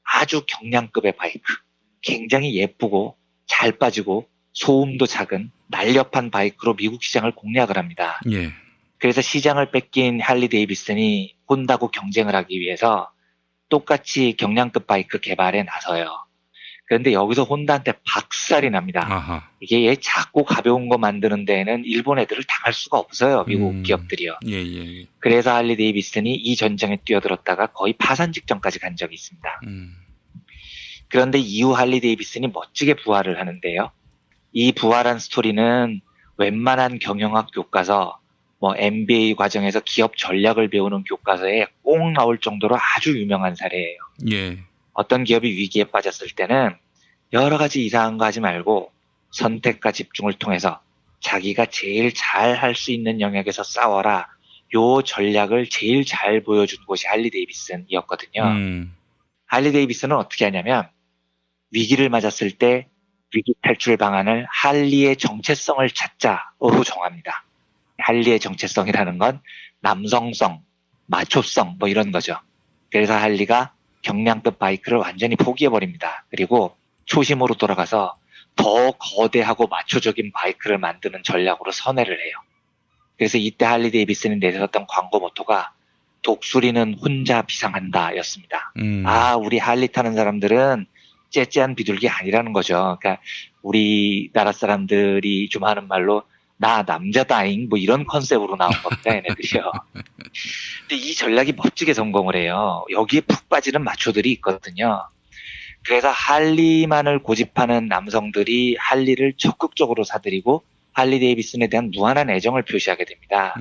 아주 경량급의 바이크, 굉장히 예쁘고 잘 빠지고 소음도 작은 날렵한 바이크로 미국 시장을 공략을 합니다. 예. 그래서 시장을 뺏긴 할리 데이비슨이 혼다고 경쟁을 하기 위해서 똑같이 경량급 바이크 개발에 나서요. 그런데 여기서 혼다한테 박살이 납니다. 아하. 이게 작고 가벼운 거 만드는 데에는 일본 애들을 당할 수가 없어요. 미국 기업들이요. 예. 그래서 할리 데이비슨이 이 전쟁에 뛰어들었다가 거의 파산 직전까지 간 적이 있습니다. 그런데 이후 할리 데이비슨이 멋지게 부활을 하는데요. 이 부활한 스토리는 웬만한 경영학 교과서, MBA 과정에서 기업 전략을 배우는 교과서에 꼭 나올 정도로 아주 유명한 사례예요. 예. 어떤 기업이 위기에 빠졌을 때는 여러 가지 이상한 거 하지 말고 선택과 집중을 통해서 자기가 제일 잘 할 수 있는 영역에서 싸워라. 요 전략을 제일 잘 보여준 곳이 할리 데이비슨이었거든요. 할리 데이비슨은 어떻게 하냐면 위기를 맞았을 때 위기 탈출 방안을 할리의 정체성을 찾자로 정합니다. 할리의 정체성이라는 건 남성성, 마초성 이런 거죠. 그래서 할리가 경량급 바이크를 완전히 포기해버립니다. 그리고 초심으로 돌아가서 더 거대하고 마초적인 바이크를 만드는 전략으로 선회를 해요. 그래서 이때 할리 데이비슨이 내세웠던 광고 모토가 독수리는 혼자 비상한다 였습니다. 우리 할리 타는 사람들은 째째한 비둘기 아니라는 거죠. 그러니까 우리나라 사람들이 좀 하는 말로 나 남자다잉 이런 컨셉으로 나온 겁니다. 얘네들이요. 근데 이 전략이 멋지게 성공을 해요. 여기에 푹 빠지는 마초들이 있거든요. 그래서 할리만을 고집하는 남성들이 할리를 적극적으로 사들이고 할리 데이비슨에 대한 무한한 애정을 표시하게 됩니다.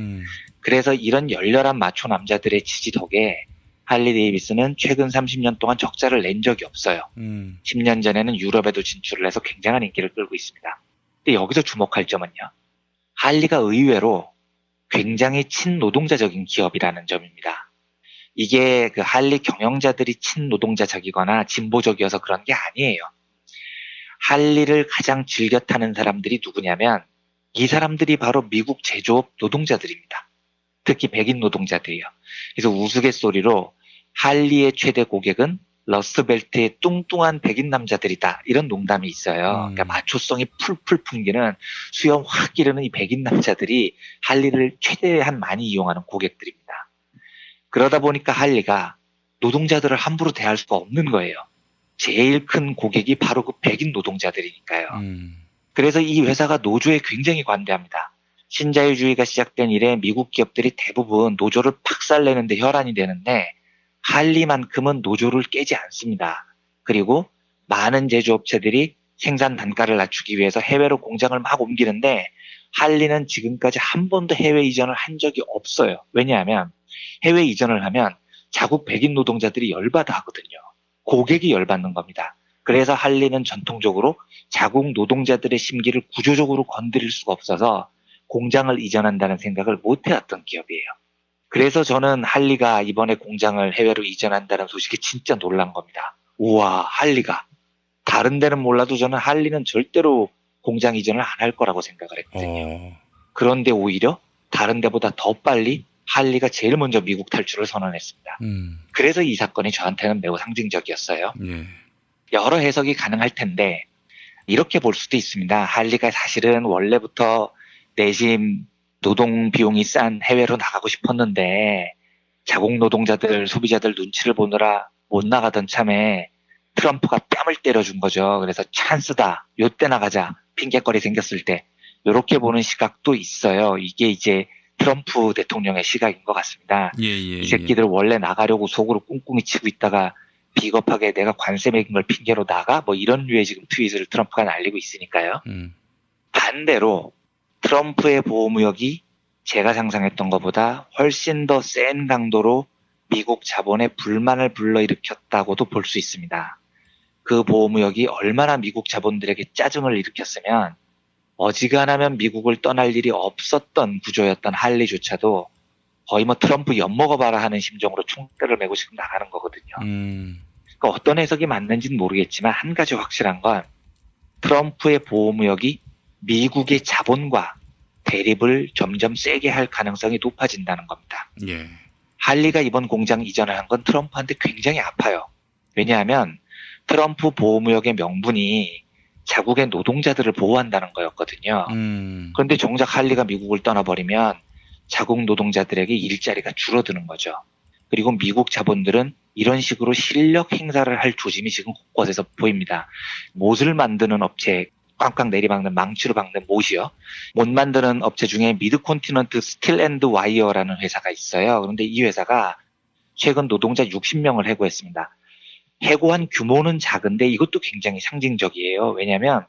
그래서 이런 열렬한 마초 남자들의 지지 덕에 할리 데이비슨은 최근 30년 동안 적자를 낸 적이 없어요. 10년 전에는 유럽에도 진출을 해서 굉장한 인기를 끌고 있습니다. 근데 여기서 주목할 점은요. 할리가 의외로 굉장히 친노동자적인 기업이라는 점입니다. 이게 그 할리 경영자들이 친노동자적이거나 진보적이어서 그런 게 아니에요. 할리를 가장 즐겨 타는 사람들이 누구냐면 이 사람들이 바로 미국 제조업 노동자들입니다. 특히 백인 노동자들이요. 그래서 우스갯소리로 할리의 최대 고객은 러스트벨트의 뚱뚱한 백인 남자들이다. 이런 농담이 있어요. 그러니까 마초성이 풀풀 풍기는 수염 확 기르는 이 백인 남자들이 할리를 최대한 많이 이용하는 고객들입니다. 그러다 보니까 할리가 노동자들을 함부로 대할 수가 없는 거예요. 제일 큰 고객이 바로 그 백인 노동자들이니까요. 그래서 이 회사가 노조에 굉장히 관대합니다. 신자유주의가 시작된 이래 미국 기업들이 대부분 노조를 박살내는데 혈안이 되는데 할리만큼은 노조를 깨지 않습니다. 그리고 많은 제조업체들이 생산 단가를 낮추기 위해서 해외로 공장을 막 옮기는데 할리는 지금까지 한 번도 해외 이전을 한 적이 없어요. 왜냐하면 해외 이전을 하면 자국 백인 노동자들이 열받아 하거든요. 고객이 열받는 겁니다. 그래서 할리는 전통적으로 자국 노동자들의 심기를 구조적으로 건드릴 수가 없어서 공장을 이전한다는 생각을 못 해왔던 기업이에요. 그래서 저는 할리가 이번에 공장을 해외로 이전한다는 소식에 진짜 놀란 겁니다. 우와, 할리가. 다른 데는 몰라도 저는 할리는 절대로 공장 이전을 안 할 거라고 생각을 했거든요. 그런데 오히려 다른 데보다 더 빨리 할리가 제일 먼저 미국 탈출을 선언했습니다. 그래서 이 사건이 저한테는 매우 상징적이었어요. 여러 해석이 가능할 텐데 이렇게 볼 수도 있습니다. 할리가 사실은 원래부터 내심 노동 비용이 싼 해외로 나가고 싶었는데 자국 노동자들, 소비자들 눈치를 보느라 못 나가던 참에 트럼프가 뺨을 때려준 거죠. 그래서 찬스다. 요때 나가자. 핑계거리 생겼을 때. 요렇게 보는 시각도 있어요. 이게 이제 트럼프 대통령의 시각인 것 같습니다. 이 새끼들 원래 나가려고 속으로 꿍꿍이 치고 있다가 비겁하게 내가 관세 매긴 걸 핑계로 나가? 뭐 이런 류의 지금 트윗을 트럼프가 날리고 있으니까요. 반대로 트럼프의 보호무역이 제가 상상했던 것보다 훨씬 더 센 강도로 미국 자본의 불만을 불러일으켰다고도 볼 수 있습니다. 그 보호무역이 얼마나 미국 자본들에게 짜증을 일으켰으면 어지간하면 미국을 떠날 일이 없었던 구조였던 할리조차도 거의 뭐 트럼프 엿먹어봐라 하는 심정으로 총대를 메고 지금 나가는 거거든요. 그러니까 어떤 해석이 맞는지는 모르겠지만 한 가지 확실한 건 트럼프의 보호무역이 미국의 자본과 대립을 점점 세게 할 가능성이 높아진다는 겁니다. 할리가 이번 공장 이전을 한 건 트럼프한테 굉장히 아파요. 왜냐하면 트럼프 보호무역의 명분이 자국의 노동자들을 보호한다는 거였거든요. 그런데 정작 할리가 미국을 떠나버리면 자국 노동자들에게 일자리가 줄어드는 거죠. 그리고 미국 자본들은 이런 식으로 실력 행사를 할 조짐이 지금 곳곳에서 보입니다. 못을 만드는 업체, 꽝꽝 내리박는 망치로 박는 못이요. 못 만드는 업체 중에 미드콘티넌트 스틸앤드와이어라는 회사가 있어요. 그런데 이 회사가 최근 노동자 60명을 해고했습니다. 해고한 규모는 작은데 이것도 굉장히 상징적이에요. 왜냐하면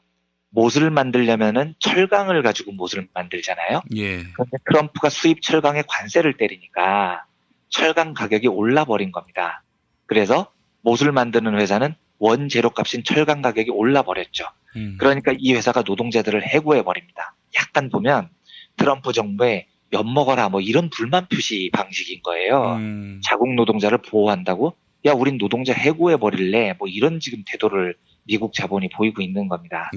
못을 만들려면은 철강을 가지고 못을 만들잖아요. 그런데 트럼프가 수입 철강에 관세를 때리니까 철강 가격이 올라버린 겁니다. 그래서 못을 만드는 회사는 원재료값인 철강 가격이 올라버렸죠. 그러니까 이 회사가 노동자들을 해고해버립니다. 약간 보면 트럼프 정부의 엿먹어라 뭐 이런 불만 표시 방식인 거예요. 자국 노동자를 보호한다고? 야, 우린 노동자 해고해버릴래? 뭐 이런 지금 태도를 미국 자본이 보이고 있는 겁니다.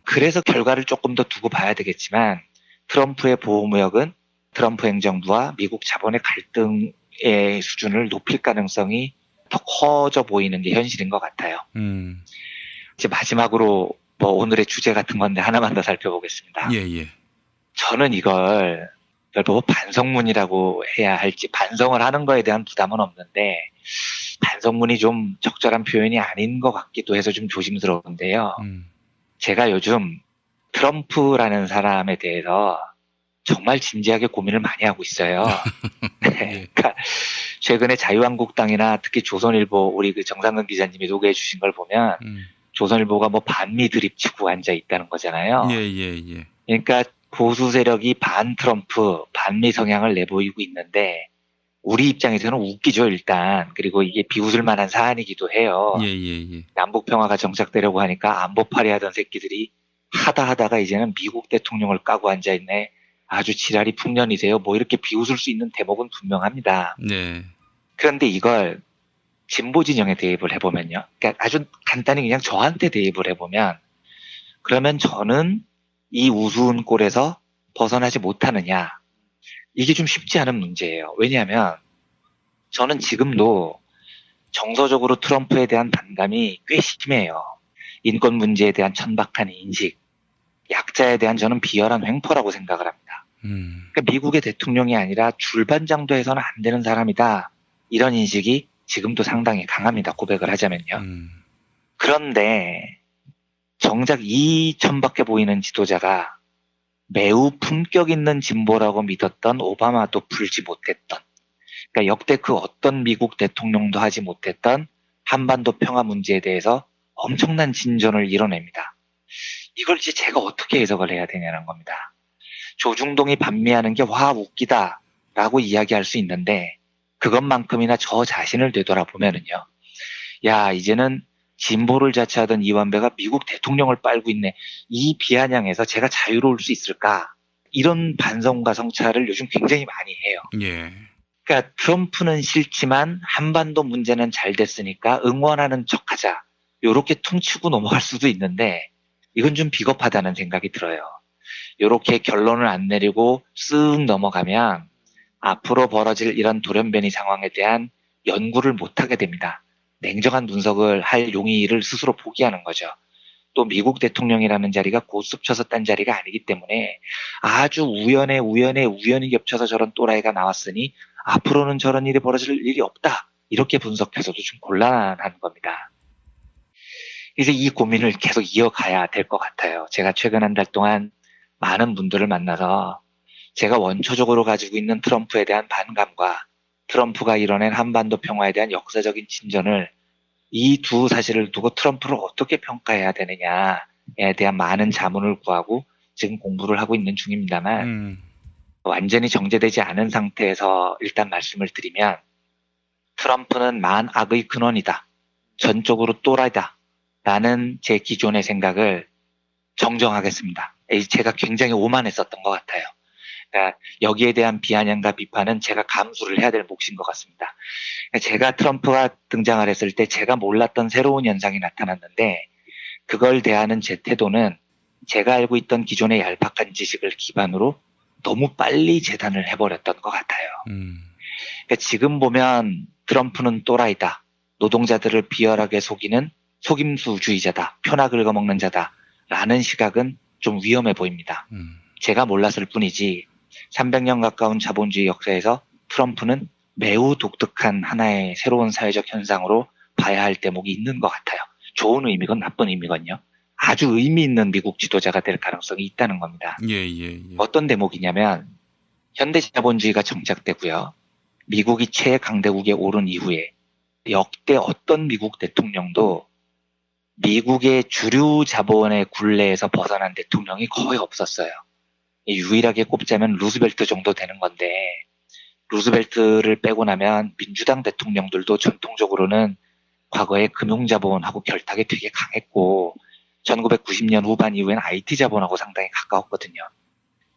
그래서 결과를 조금 더 두고 봐야 되겠지만 트럼프의 보호무역은 트럼프 행정부와 미국 자본의 갈등의 수준을 높일 가능성이 더 커져 보이는 게 현실인 것 같아요. 이제 마지막으로 뭐 오늘의 주제 같은 건데 하나만 더 살펴보겠습니다. 저는 이걸 보고 반성문이라고 해야 할지 반성을 하는 거에 대한 부담은 없는데 반성문이 좀 적절한 표현이 아닌 것 같기도 해서 좀 조심스러운데요. 제가 요즘 트럼프라는 사람에 대해서 정말 진지하게 고민을 많이 하고 있어요. 그러니까 최근에 자유한국당이나 특히 조선일보 우리 그 정상근 기자님이 소개해 주신 걸 보면 조선일보가 뭐 반미 드립 치고 앉아 있다는 거잖아요. 그러니까 보수 세력이 반 트럼프, 반미 성향을 내보이고 있는데 우리 입장에서는 웃기죠, 일단. 그리고 이게 비웃을 만한 사안이기도 해요. 남북 평화가 정착되려고 하니까 안보파리 하던 새끼들이 하다가 이제는 미국 대통령을 까고 앉아있네. 아주 지랄이 풍년이세요. 뭐 이렇게 비웃을 수 있는 대목은 분명합니다. 그런데 이걸 진보 진영에 대입을 해보면요. 그러니까 아주 간단히 그냥 저한테 대입을 해보면 그러면 저는 이 우스운 꼴에서 벗어나지 못하느냐. 이게 좀 쉽지 않은 문제예요. 왜냐하면 저는 지금도 정서적으로 트럼프에 대한 반감이 꽤 심해요. 인권 문제에 대한 천박한 인식, 약자에 대한 저는 비열한 횡포라고 생각을 합니다. 그러니까 미국의 대통령이 아니라 줄반장도 해서는 안 되는 사람이다. 이런 인식이 지금도 상당히 강합니다. 고백을 하자면요. 그런데 정작 이 천박해 보이는 지도자가 매우 품격 있는 진보라고 믿었던 오바마도 풀지 못했던, 그러니까 역대 그 어떤 미국 대통령도 하지 못했던 한반도 평화 문제에 대해서 엄청난 진전을 이뤄냅니다. 이걸 이제 제가 어떻게 해석을 해야 되냐는 겁니다. 조중동이 반미하는 게 와 웃기다라고 이야기할 수 있는데 그것만큼이나 저 자신을 되돌아보면은요. 야, 이제는 진보를 자처하던 이완배가 미국 대통령을 빨고 있네. 이 비아냥에서 제가 자유로울 수 있을까? 이런 반성과 성찰을 요즘 굉장히 많이 해요. 예. 그러니까 트럼프는 싫지만 한반도 문제는 잘 됐으니까 응원하는 척하자. 요렇게 퉁치고 넘어갈 수도 있는데 이건 좀 비겁하다는 생각이 들어요. 요렇게 결론을 안 내리고 쓱 넘어가면 앞으로 벌어질 이런 돌연변이 상황에 대한 연구를 못하게 됩니다. 냉정한 분석을 할 용의를 스스로 포기하는 거죠. 또 미국 대통령이라는 자리가 고스톱쳐서 딴 자리가 아니기 때문에 아주 우연히 겹쳐서 저런 또라이가 나왔으니 앞으로는 저런 일이 벌어질 일이 없다. 이렇게 분석해서도 좀 곤란한 겁니다. 이제 이 고민을 계속 이어가야 될 것 같아요. 제가 최근 한 달 동안 많은 분들을 만나서 제가 원초적으로 가지고 있는 트럼프에 대한 반감과 트럼프가 이뤄낸 한반도 평화에 대한 역사적인 진전을 이 두 사실을 두고 트럼프를 어떻게 평가해야 되느냐에 대한 많은 자문을 구하고 지금 공부를 하고 있는 중입니다만 완전히 정제되지 않은 상태에서 일단 말씀을 드리면 트럼프는 만악의 근원이다. 전적으로 또라이다. 라는 제 기존의 생각을 정정하겠습니다. 제가 굉장히 오만했었던 것 같아요. 그러니까 여기에 대한 비아냥과 비판은 제가 감수를 해야 될 몫인 것 같습니다. 제가 트럼프가 등장을 했을 때 제가 몰랐던 새로운 현상이 나타났는데 그걸 대하는 제 태도는 제가 알고 있던 기존의 얄팍한 지식을 기반으로 너무 빨리 재단을 해버렸던 것 같아요. 그러니까 지금 보면 트럼프는 또라이다. 노동자들을 비열하게 속이는 속임수주의자다. 표나 긁어먹는 자다. 라는 시각은 좀 위험해 보입니다. 제가 몰랐을 뿐이지 300년 가까운 자본주의 역사에서 트럼프는 매우 독특한 하나의 새로운 사회적 현상으로 봐야 할 대목이 있는 것 같아요. 좋은 의미건 나쁜 의미건요. 아주 의미 있는 미국 지도자가 될 가능성이 있다는 겁니다. 어떤 대목이냐면 현대 자본주의가 정착되고요. 미국이 최강대국에 오른 이후에 역대 어떤 미국 대통령도 미국의 주류 자본의 굴레에서 벗어난 대통령이 거의 없었어요. 유일하게 꼽자면 루즈벨트 정도 되는 건데 루즈벨트를 빼고 나면 민주당 대통령들도 전통적으로는 과거에 금융자본하고 결탁이 되게 강했고 1990년 후반 이후에는 IT 자본하고 상당히 가까웠거든요.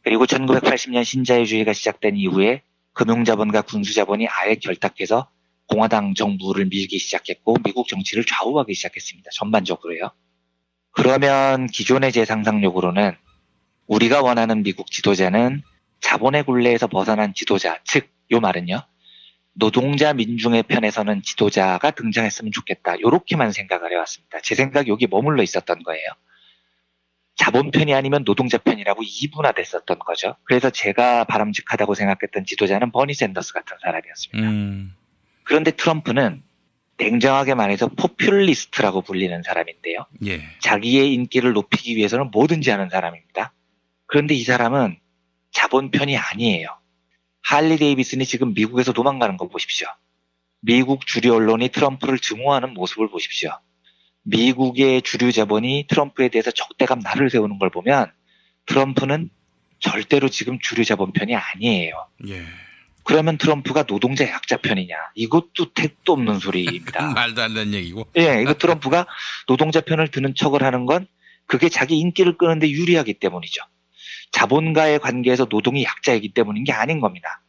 그리고 1980년 신자유주의가 시작된 이후에 금융자본과 군수자본이 아예 결탁해서 공화당 정부를 밀기 시작했고 미국 정치를 좌우하기 시작했습니다. 전반적으로요. 그러면 기존의 제 상상력으로는 우리가 원하는 미국 지도자는 자본의 굴레에서 벗어난 지도자, 즉 요 말은요. 노동자 민중의 편에 서는 지도자가 등장했으면 좋겠다. 요렇게만 생각을 해왔습니다. 제 생각이 여기 머물러 있었던 거예요. 자본 편이 아니면 노동자 편이라고 이분화됐었던 거죠. 그래서 제가 바람직하다고 생각했던 지도자는 버니 샌더스 같은 사람이었습니다. 그런데 트럼프는 냉정하게 말해서 포퓰리스트라고 불리는 사람인데요. 자기의 인기를 높이기 위해서는 뭐든지 하는 사람입니다. 그런데 이 사람은 자본 편이 아니에요. 할리 데이비슨이 지금 미국에서 도망가는 거 보십시오. 미국 주류 언론이 트럼프를 증오하는 모습을 보십시오. 미국의 주류 자본이 트럼프에 대해서 적대감 날을 세우는 걸 보면 트럼프는 절대로 지금 주류 자본 편이 아니에요. 그러면 트럼프가 노동자 약자 편이냐? 이것도 택도 없는 소리입니다. 말도 안 되는 얘기고. 이거 트럼프가 노동자 편을 드는 척을 하는 건 그게 자기 인기를 끄는데 유리하기 때문이죠. 자본가의 관계에서 노동이 약자이기 때문인 게 아닌 겁니다.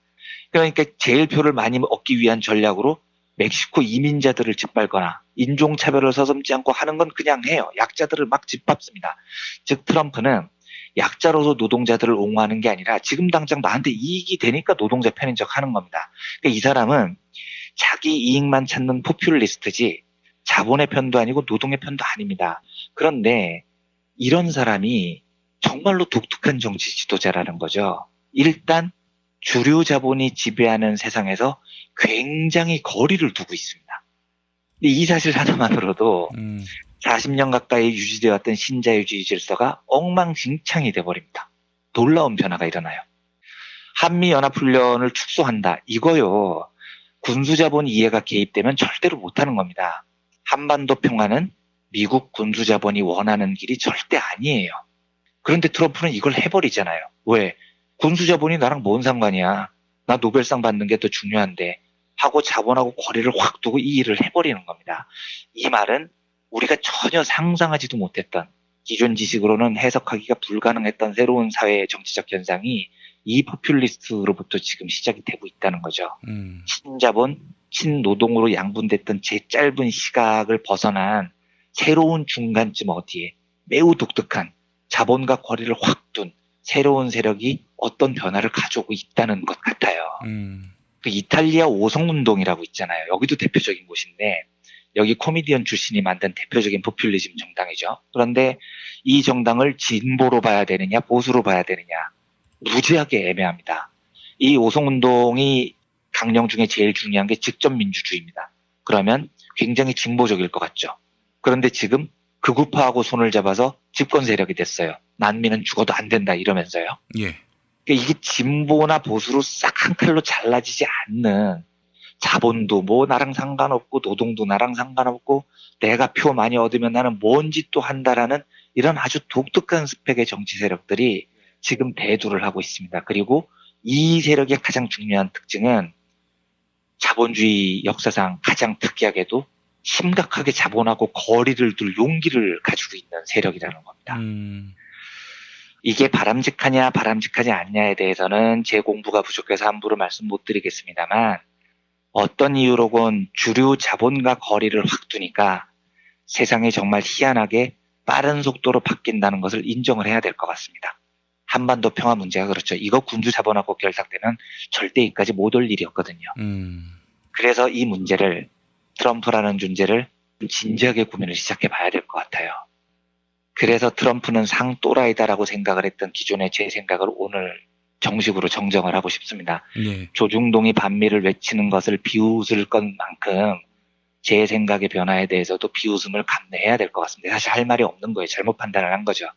그러니까 제일 표를 많이 얻기 위한 전략으로 멕시코 이민자들을 짓밟거나 인종차별을 서슴지 않고 하는 건 그냥 해요. 약자들을 막 짓밟습니다. 즉 트럼프는 약자로서 노동자들을 옹호하는 게 아니라 지금 당장 나한테 이익이 되니까 노동자 편인 척 하는 겁니다. 그러니까 이 사람은 자기 이익만 찾는 포퓰리스트지 자본의 편도 아니고 노동의 편도 아닙니다. 그런데 이런 사람이 정말로 독특한 정치 지도자라는 거죠. 일단 주류 자본이 지배하는 세상에서 굉장히 거리를 두고 있습니다. 이 사실 하나만으로도 40년 가까이 유지되어 왔던 신자유주의 질서가 엉망진창이 돼버립니다. 놀라운 변화가 일어나요. 한미연합훈련을 축소한다. 이거요. 군수자본 이해가 개입되면 절대로 못하는 겁니다. 한반도 평화는 미국 군수자본이 원하는 길이 절대 아니에요. 그런데 트럼프는 이걸 해버리잖아요. 왜? 군수자본이 나랑 뭔 상관이야. 나 노벨상 받는 게 더 중요한데 하고 자본하고 거리를 확 두고 이 일을 해버리는 겁니다. 이 말은 우리가 전혀 상상하지도 못했던 기존 지식으로는 해석하기가 불가능했던 새로운 사회의 정치적 현상이 이 포퓰리스트로부터 지금 시작이 되고 있다는 거죠. 친자본, 친노동으로 양분됐던 제 짧은 시각을 벗어난 새로운 중간쯤 어디에 매우 독특한 자본과 거리를 확 둔 새로운 세력이 어떤 변화를 가져오고 있다는 것 같아요. 그 이탈리아 오성운동이라고 있잖아요. 여기도 대표적인 곳인데 여기 코미디언 출신이 만든 대표적인 포퓰리즘 정당이죠. 그런데 이 정당을 진보로 봐야 되느냐 보수로 봐야 되느냐 무지하게 애매합니다. 이 오성운동이 강령 중에 제일 중요한 게 직접민주주의입니다. 그러면 굉장히 진보적일 것 같죠. 그런데 지금 극우파하고 손을 잡아서 집권 세력이 됐어요. 난민은 죽어도 안 된다 이러면서요. 예. 그러니까 이게 진보나 보수로 싹 한 칼로 잘라지지 않는 자본도 뭐 나랑 상관없고 노동도 나랑 상관없고 내가 표 많이 얻으면 나는 뭔 짓도 한다라는 이런 아주 독특한 스펙의 정치 세력들이 지금 대두를 하고 있습니다. 그리고 이 세력의 가장 중요한 특징은 자본주의 역사상 가장 특이하게도 심각하게 자본하고 거리를 둘 용기를 가지고 있는 세력이라는 겁니다. 이게 바람직하냐 바람직하지 않냐에 대해서는 제 공부가 부족해서 함부로 말씀 못 드리겠습니다만 어떤 이유로건 주류 자본과 거리를 확 두니까 세상이 정말 희한하게 빠른 속도로 바뀐다는 것을 인정을 해야 될 것 같습니다. 한반도 평화 문제가 그렇죠. 이거 군주 자본하고 결탁되면 절대 여기까지 못 올 일이었거든요. 그래서 이 문제를 트럼프라는 존재를 진지하게 고민을 시작해 봐야 될 것 같아요. 그래서 트럼프는 상또라이다라고 생각을 했던 기존의 제 생각을 오늘 정식으로 정정을 하고 싶습니다. 네. 조중동이 반미를 외치는 것을 비웃을 것만큼 제 생각의 변화에 대해서도 비웃음을 감내해야 될 것 같습니다. 사실 할 말이 없는 거예요. 잘못 판단을 한 거죠.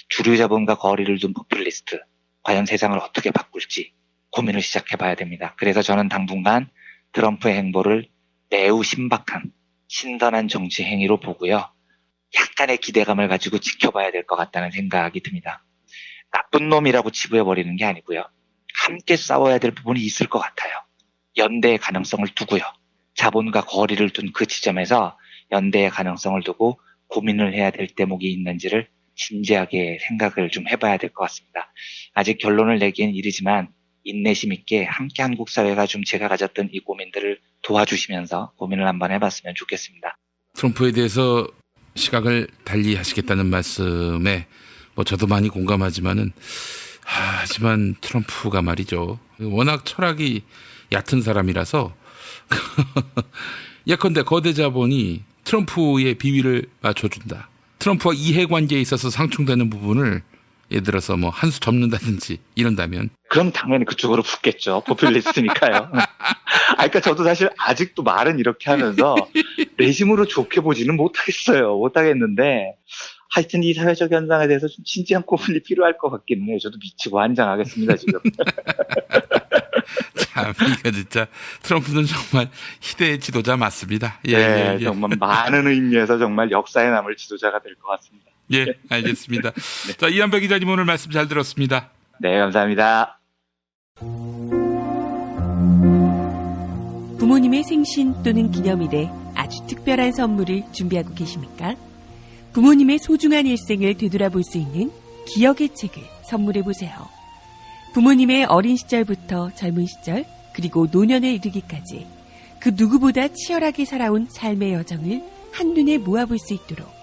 주류 자본과 거리를 둔 포퓰리스트, 과연 세상을 어떻게 바꿀지 고민을 시작해 봐야 됩니다. 그래서 저는 당분간 트럼프의 행보를 매우 신박한 신선한 정치 행위로 보고요. 약간의 기대감을 가지고 지켜봐야 될 것 같다는 생각이 듭니다. 나쁜 놈이라고 치부해버리는 게 아니고요. 함께 싸워야 될 부분이 있을 것 같아요. 연대의 가능성을 두고요. 자본과 거리를 둔 그 지점에서 연대의 가능성을 두고 고민을 해야 될 대목이 있는지를 진지하게 생각을 좀 해봐야 될 것 같습니다. 아직 결론을 내기엔 이르지만 인내심 있게 함께 한국 사회가 좀 제가 가졌던 이 고민들을 도와주시면서 고민을 한번 해봤으면 좋겠습니다. 트럼프에 대해서 시각을 달리 하시겠다는 말씀에 뭐 저도 많이 공감하지만은 하지만 트럼프가 말이죠. 워낙 철학이 얕은 사람이라서 예컨대 거대 자본이 트럼프의 비위를 맞춰준다. 트럼프와 이해관계에 있어서 상충되는 부분을 예를 들어서 뭐 한 수 접는다든지 이런다면 그럼 당연히 그쪽으로 붙겠죠. 포퓰리스트니까요. 그러니까 저도 사실 아직도 말은 이렇게 하면서 내심으로 좋게 보지는 못하겠어요. 못하겠는데 하여튼 이 사회적 현상에 대해서 좀 진지한 고민이 필요할 것 같기는 해요. 저도 미치고 한장하겠습니다 지금. 참 이거 진짜 트럼프는 정말 희대의 지도자 맞습니다. 예. 정말 많은 의미에서 정말 역사에 남을 지도자가 될 것 같습니다. 예, 알겠습니다. 네. 자, 이한배 기자님 오늘 말씀 잘 들었습니다. 네, 감사합니다. 부모님의 생신 또는 기념일에 아주 특별한 선물을 준비하고 계십니까? 부모님의 소중한 일생을 되돌아볼 수 있는 기억의 책을 선물해보세요. 부모님의 어린 시절부터 젊은 시절 그리고 노년에 이르기까지 그 누구보다 치열하게 살아온 삶의 여정을 한눈에 모아볼 수 있도록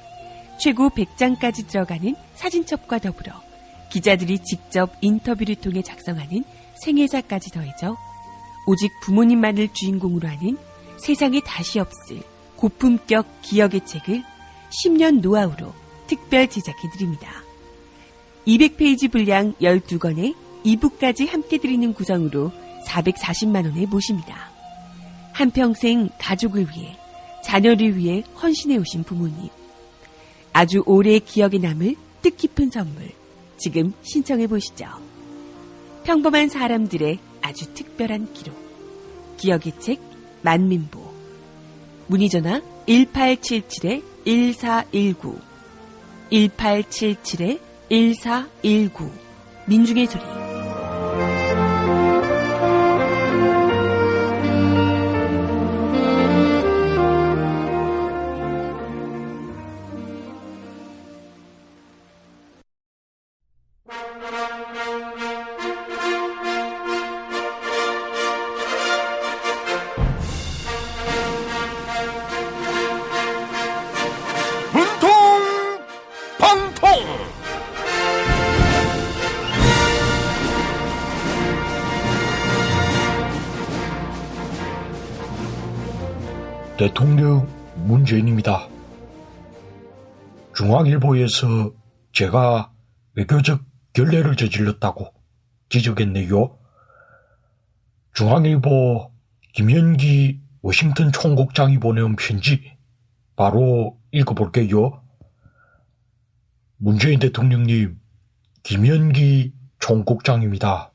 최고 100장까지 들어가는 사진첩과 더불어 기자들이 직접 인터뷰를 통해 작성하는 생애사까지 더해져 오직 부모님만을 주인공으로 하는 세상에 다시 없을 고품격 기억의 책을 10년 노하우로 특별 제작해드립니다. 200페이지 분량 12권에 2부까지 함께 드리는 구성으로 440만 원에 모십니다. 한평생 가족을 위해, 자녀를 위해 헌신해 오신 부모님. 아주 오래 기억에 남을 뜻깊은 선물. 지금 신청해 보시죠. 평범한 사람들의 아주 특별한 기록. 기억의 책 만민보. 문의전화 1877-1419 1877-1419 민중의 소리. 대통령 문재인입니다. 중앙일보에서 제가 외교적 결례를 저질렀다고 지적했네요. 중앙일보 김현기 워싱턴 총국장이 보내온 편지 바로 읽어볼게요. 문재인 대통령님, 김현기 총국장입니다.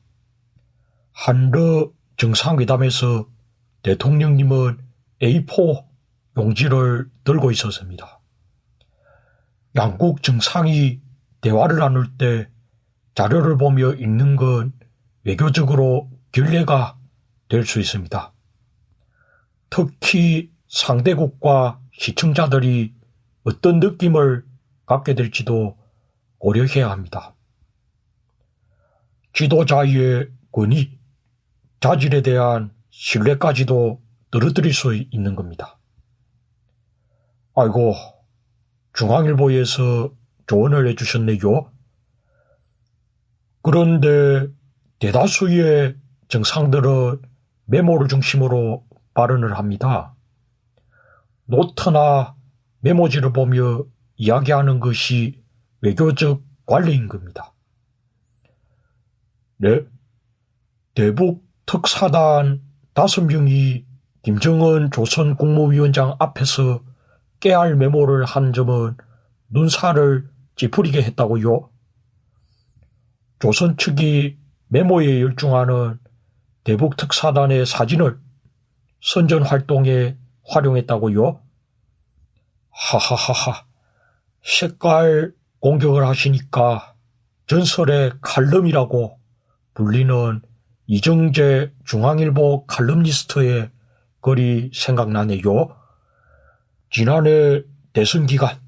한러 정상회담에서 대통령님은 A4 용지를 들고 있었습니다. 양국 정상이 대화를 나눌 때 자료를 보며 읽는 건 외교적으로 결례가 될 수 있습니다. 특히 상대국과 시청자들이 어떤 느낌을 갖게 될지도 고려해야 합니다. 지도자의 권위, 자질에 대한 신뢰까지도 떨어뜨릴 수 있는 겁니다. 아이고, 중앙일보에서 조언을 해주셨네요. 그런데 대다수의 정상들은 메모를 중심으로 발언을 합니다. 노트나 메모지를 보며 이야기하는 것이 외교적 관리인 겁니다. 네, 대북 특사단 5명이 김정은 조선 국무위원장 앞에서 깨알 메모를 한 점은 눈살을 찌푸리게 했다고요. 조선 측이 메모에 열중하는 대북 특사단의 사진을 선전 활동에 활용했다고요. 하하하하, 색깔 공격을 하시니까 전설의 칼럼이라고 불리는 이정재 중앙일보 칼럼니스트의 글이 생각나네요. 지난해 대선 기간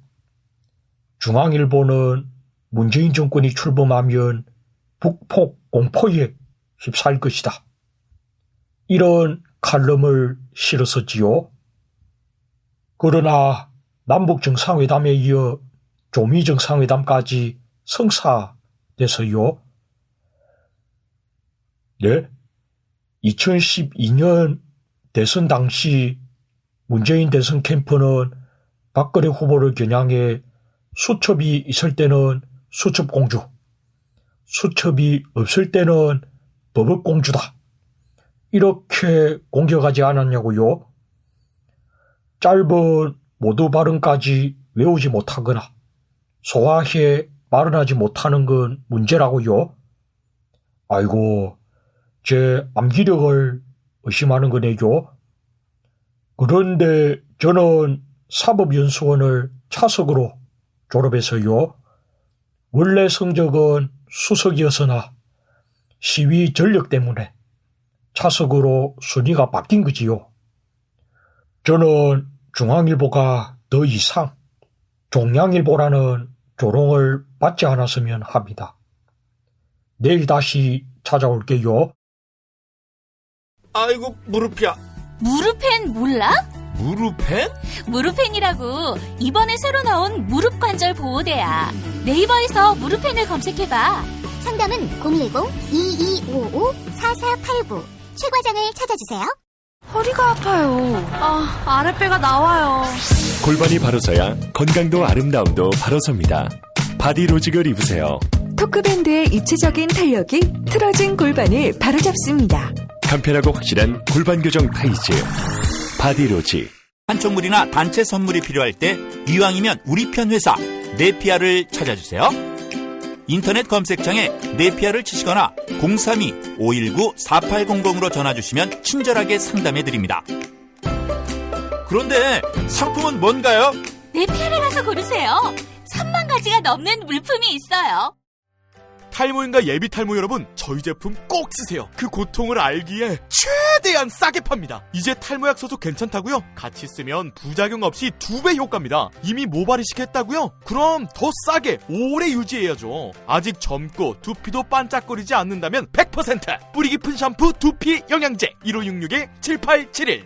중앙일보는 문재인 정권이 출범하면 북폭 공포에 휩싸일 것이다, 이런 칼럼을 실었었지요. 그러나 남북 정상회담에 이어 조미 정상회담까지 성사돼서요. 네, 2012년 대선 당시 문재인 대선 캠프는 박근혜 후보를 겨냥해 수첩이 있을 때는 수첩공주, 수첩이 없을 때는 버벅공주다, 이렇게 공격하지 않았냐고요. 짧은 모두 발언까지 외우지 못하거나 소화해 발언하지 못하는 건 문제라고요. 아이고, 제 암기력을 의심하는 거네요. 그런데 저는 사법연수원을 차석으로 졸업해서요. 원래 성적은 수석이었으나 시위 전력 때문에 차석으로 순위가 바뀐 거지요. 저는 중앙일보가 더 이상 종량일보라는 조롱을 받지 않았으면 합니다. 내일 다시 찾아올게요. 아이고, 무릎이야. 무릎펜 몰라? 무릎펜? 무릎펜이라고 이번에 새로 나온 무릎 관절 보호대야. 네이버에서 무릎펜을 검색해봐. 상담은 010-2255-4489 최 과장을 찾아주세요. 허리가 아파요. 아랫배가 나와요. 골반이 바로 서야 건강도 아름다움도 바로 섭니다. 바디로직을 입으세요. 토크밴드의 입체적인 탄력이 틀어진 골반을 바로잡습니다. 간편하고 확실한 골반 교정 타이즈 바디로직. 한쪽물이나 단체 선물이 필요할 때 이왕이면 우리 편 회사 네피아를 찾아주세요. 인터넷 검색창에 네피아를 치시거나 032-519-4800으로 전화주시면 친절하게 상담해드립니다. 그런데 상품은 뭔가요? 네피아를 가서 고르세요. 3만 가지가 넘는 물품이 있어요. 탈모인가 예비 탈모 여러분, 저희 제품 꼭 쓰세요. 그 고통을 알기에 최대한 싸게 팝니다. 이제 탈모약 써도 괜찮다고요? 같이 쓰면 부작용 없이 2배 효과입니다. 이미 모발 이식했다고요? 그럼 더 싸게 오래 유지해야죠. 아직 젊고 두피도 반짝거리지 않는다면 100% 뿌리 깊은 샴푸 두피 영양제 1566-7871.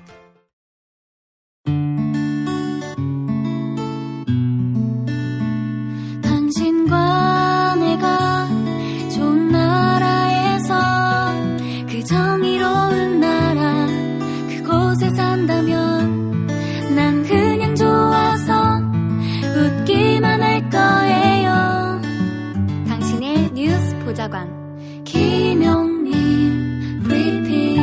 당신과 내가 좋은 나라에서 그 정의로운 나라 그곳에 산다면 난 그냥 좋아서 웃기만 할 거예요. 당신의 뉴스 보좌관 김용민 브리핑.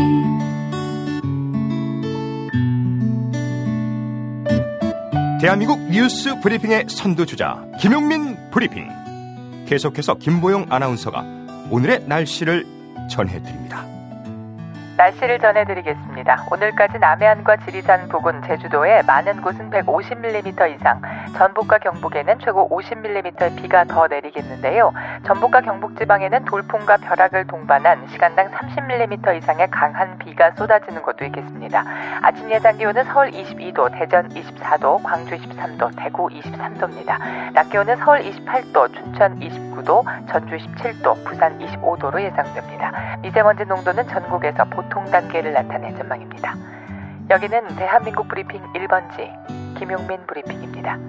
대한민국 뉴스 브리핑의 선두주자 김용민 브리핑. 계속해서 김보영 아나운서가 오늘의 날씨를 전해드립니다. 날씨를 전해드리겠습니다. 오늘까지 남해안과 지리산 부근, 제주도에 많은 곳은 150mm 이상, 전북과 경북에는 최고 50mm의 비가 더 내리겠는데요. 전북과 경북지방에는 돌풍과 벼락을 동반한 시간당 30mm 이상의 강한 비가 쏟아지는 곳도 있겠습니다. 아침 예상 기온은 서울 22도, 대전 24도, 광주 23도, 대구 23도입니다. 낮 기온은 서울 28도, 춘천 29도, 전주 17도, 부산 25도로 예상됩니다. 미세먼지 농도는 전국에서 보통 단계를 나타낼 전망입니다. 여기는 대한민국 브리핑 1번지 김용민 브리핑입니다.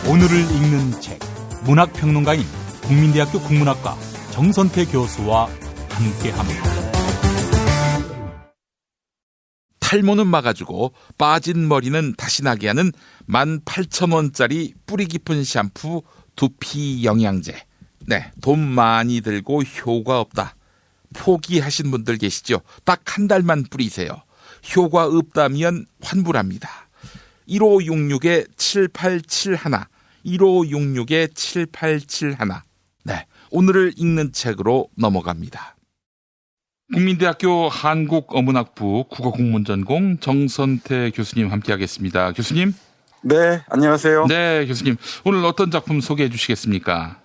오늘을 읽는 책, 문학평론가인 국민대학교 국문학과 정선태 교수와 함께합니다. 탈모는 막아주고 빠진 머리는 다시 나게 하는 18,000원짜리 뿌리 깊은 샴푸 두피 영양제. 네, 돈 많이 들고 효과 없다. 포기하신 분들 계시죠? 딱 한 달만 뿌리세요. 효과 없다면 환불합니다. 1566-7871 1566-7871. 네, 오늘을 읽는 책으로 넘어갑니다. 국민대학교 한국어문학부 국어국문전공 정선태 교수님 함께하겠습니다. 교수님. 네, 안녕하세요. 네, 교수님. 오늘 어떤 작품 소개해 주시겠습니까?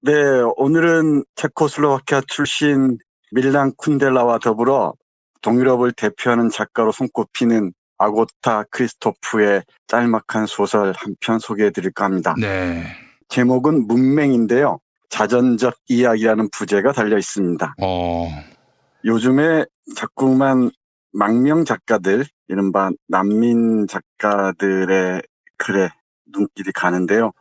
네, 오늘은 체코슬로바키아 출신 밀란 쿤델라와 더불어 동유럽을 대표하는 작가로 손꼽히는 아고타 크리스토프의 짤막한 소설 한 편 소개해 드릴까 합니다. 네. 제목은 문맹인데요. 자전적 이야기라는 부제가 달려 있습니다. 요즘에 자꾸만 망명 작가들, 이른바 난민 작가들의 글에 눈길이 가는데요.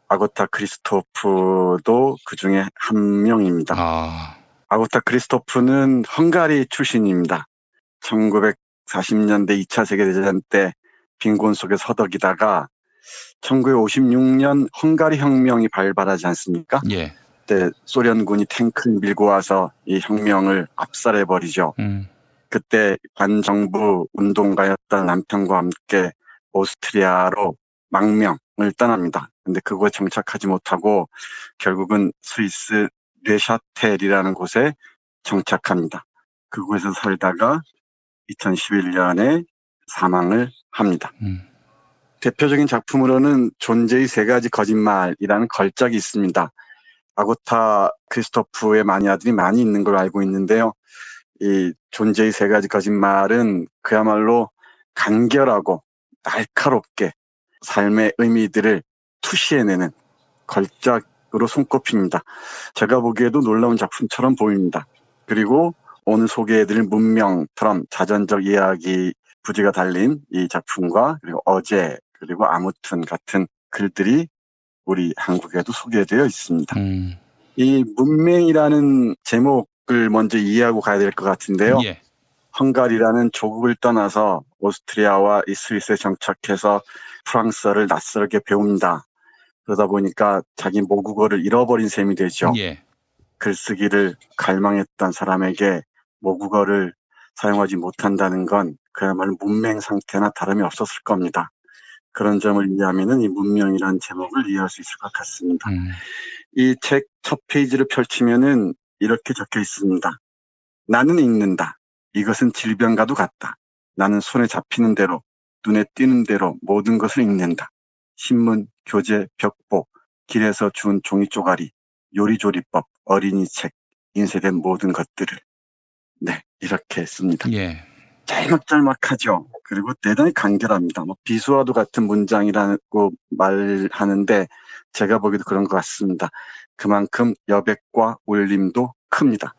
아고타 크리스토프도 그 중에 한 명입니다. 아고타 크리스토프는 헝가리 출신입니다. 1940년대 2차 세계대전 때 빈곤 속에 서덕이다가 1956년 헝가리 혁명이 발발하지 않습니까? 예. 그때 소련군이 탱크를 밀고 와서 이 혁명을 압살해버리죠. 그때 반정부 운동가였던 남편과 함께 오스트리아로 망명을 떠납니다. 근데 그곳에 정착하지 못하고 결국은 스위스 뇌샤텔이라는 곳에 정착합니다. 그곳에서 살다가 2011년에 사망을 합니다. 대표적인 작품으로는 존재의 3가지 거짓말이라는 걸작이 있습니다. 아고타 크리스토프의 마니아들이 많이 있는 걸로 알고 있는데요. 이 존재의 3가지 거짓말은 그야말로 간결하고 날카롭게 삶의 의미들을 투시해내는 걸작으로 손꼽힙니다. 제가 보기에도 놀라운 작품처럼 보입니다. 그리고 오늘 소개해드릴 문명처럼 자전적 이야기 부제가 달린 이 작품과 그리고 어제 그리고 아무튼 같은 글들이 우리 한국에도 소개되어 있습니다. 이 문명이라는 제목을 먼저 이해하고 가야 될 것 같은데요. 예. 헝가리라는 조국을 떠나서 오스트리아와 이 스위스에 정착해서 프랑스어를 낯설게 배웁니다. 그러다 보니까 자기 모국어를 잃어버린 셈이 되죠. 예. 글쓰기를 갈망했던 사람에게 모국어를 사용하지 못한다는 건 그야말로 문맹 상태나 다름이 없었을 겁니다. 그런 점을 이해하면 이 문명이라는 제목을 이해할 수 있을 것 같습니다. 이 책 첫 페이지를 펼치면은 이렇게 적혀 있습니다. 나는 읽는다. 이것은 질병과도 같다. 나는 손에 잡히는 대로, 눈에 띄는 대로 모든 것을 읽는다. 신문, 교재, 벽보, 길에서 주운 종이 쪼가리, 요리조리법, 어린이책, 인쇄된 모든 것들을. 네, 이렇게 했습니다. 예. 짤막짤막하죠. 그리고 대단히 간결합니다. 비수와도 같은 문장이라고 말하는데 제가 보기에도 그런 것 같습니다. 그만큼 여백과 울림도 큽니다.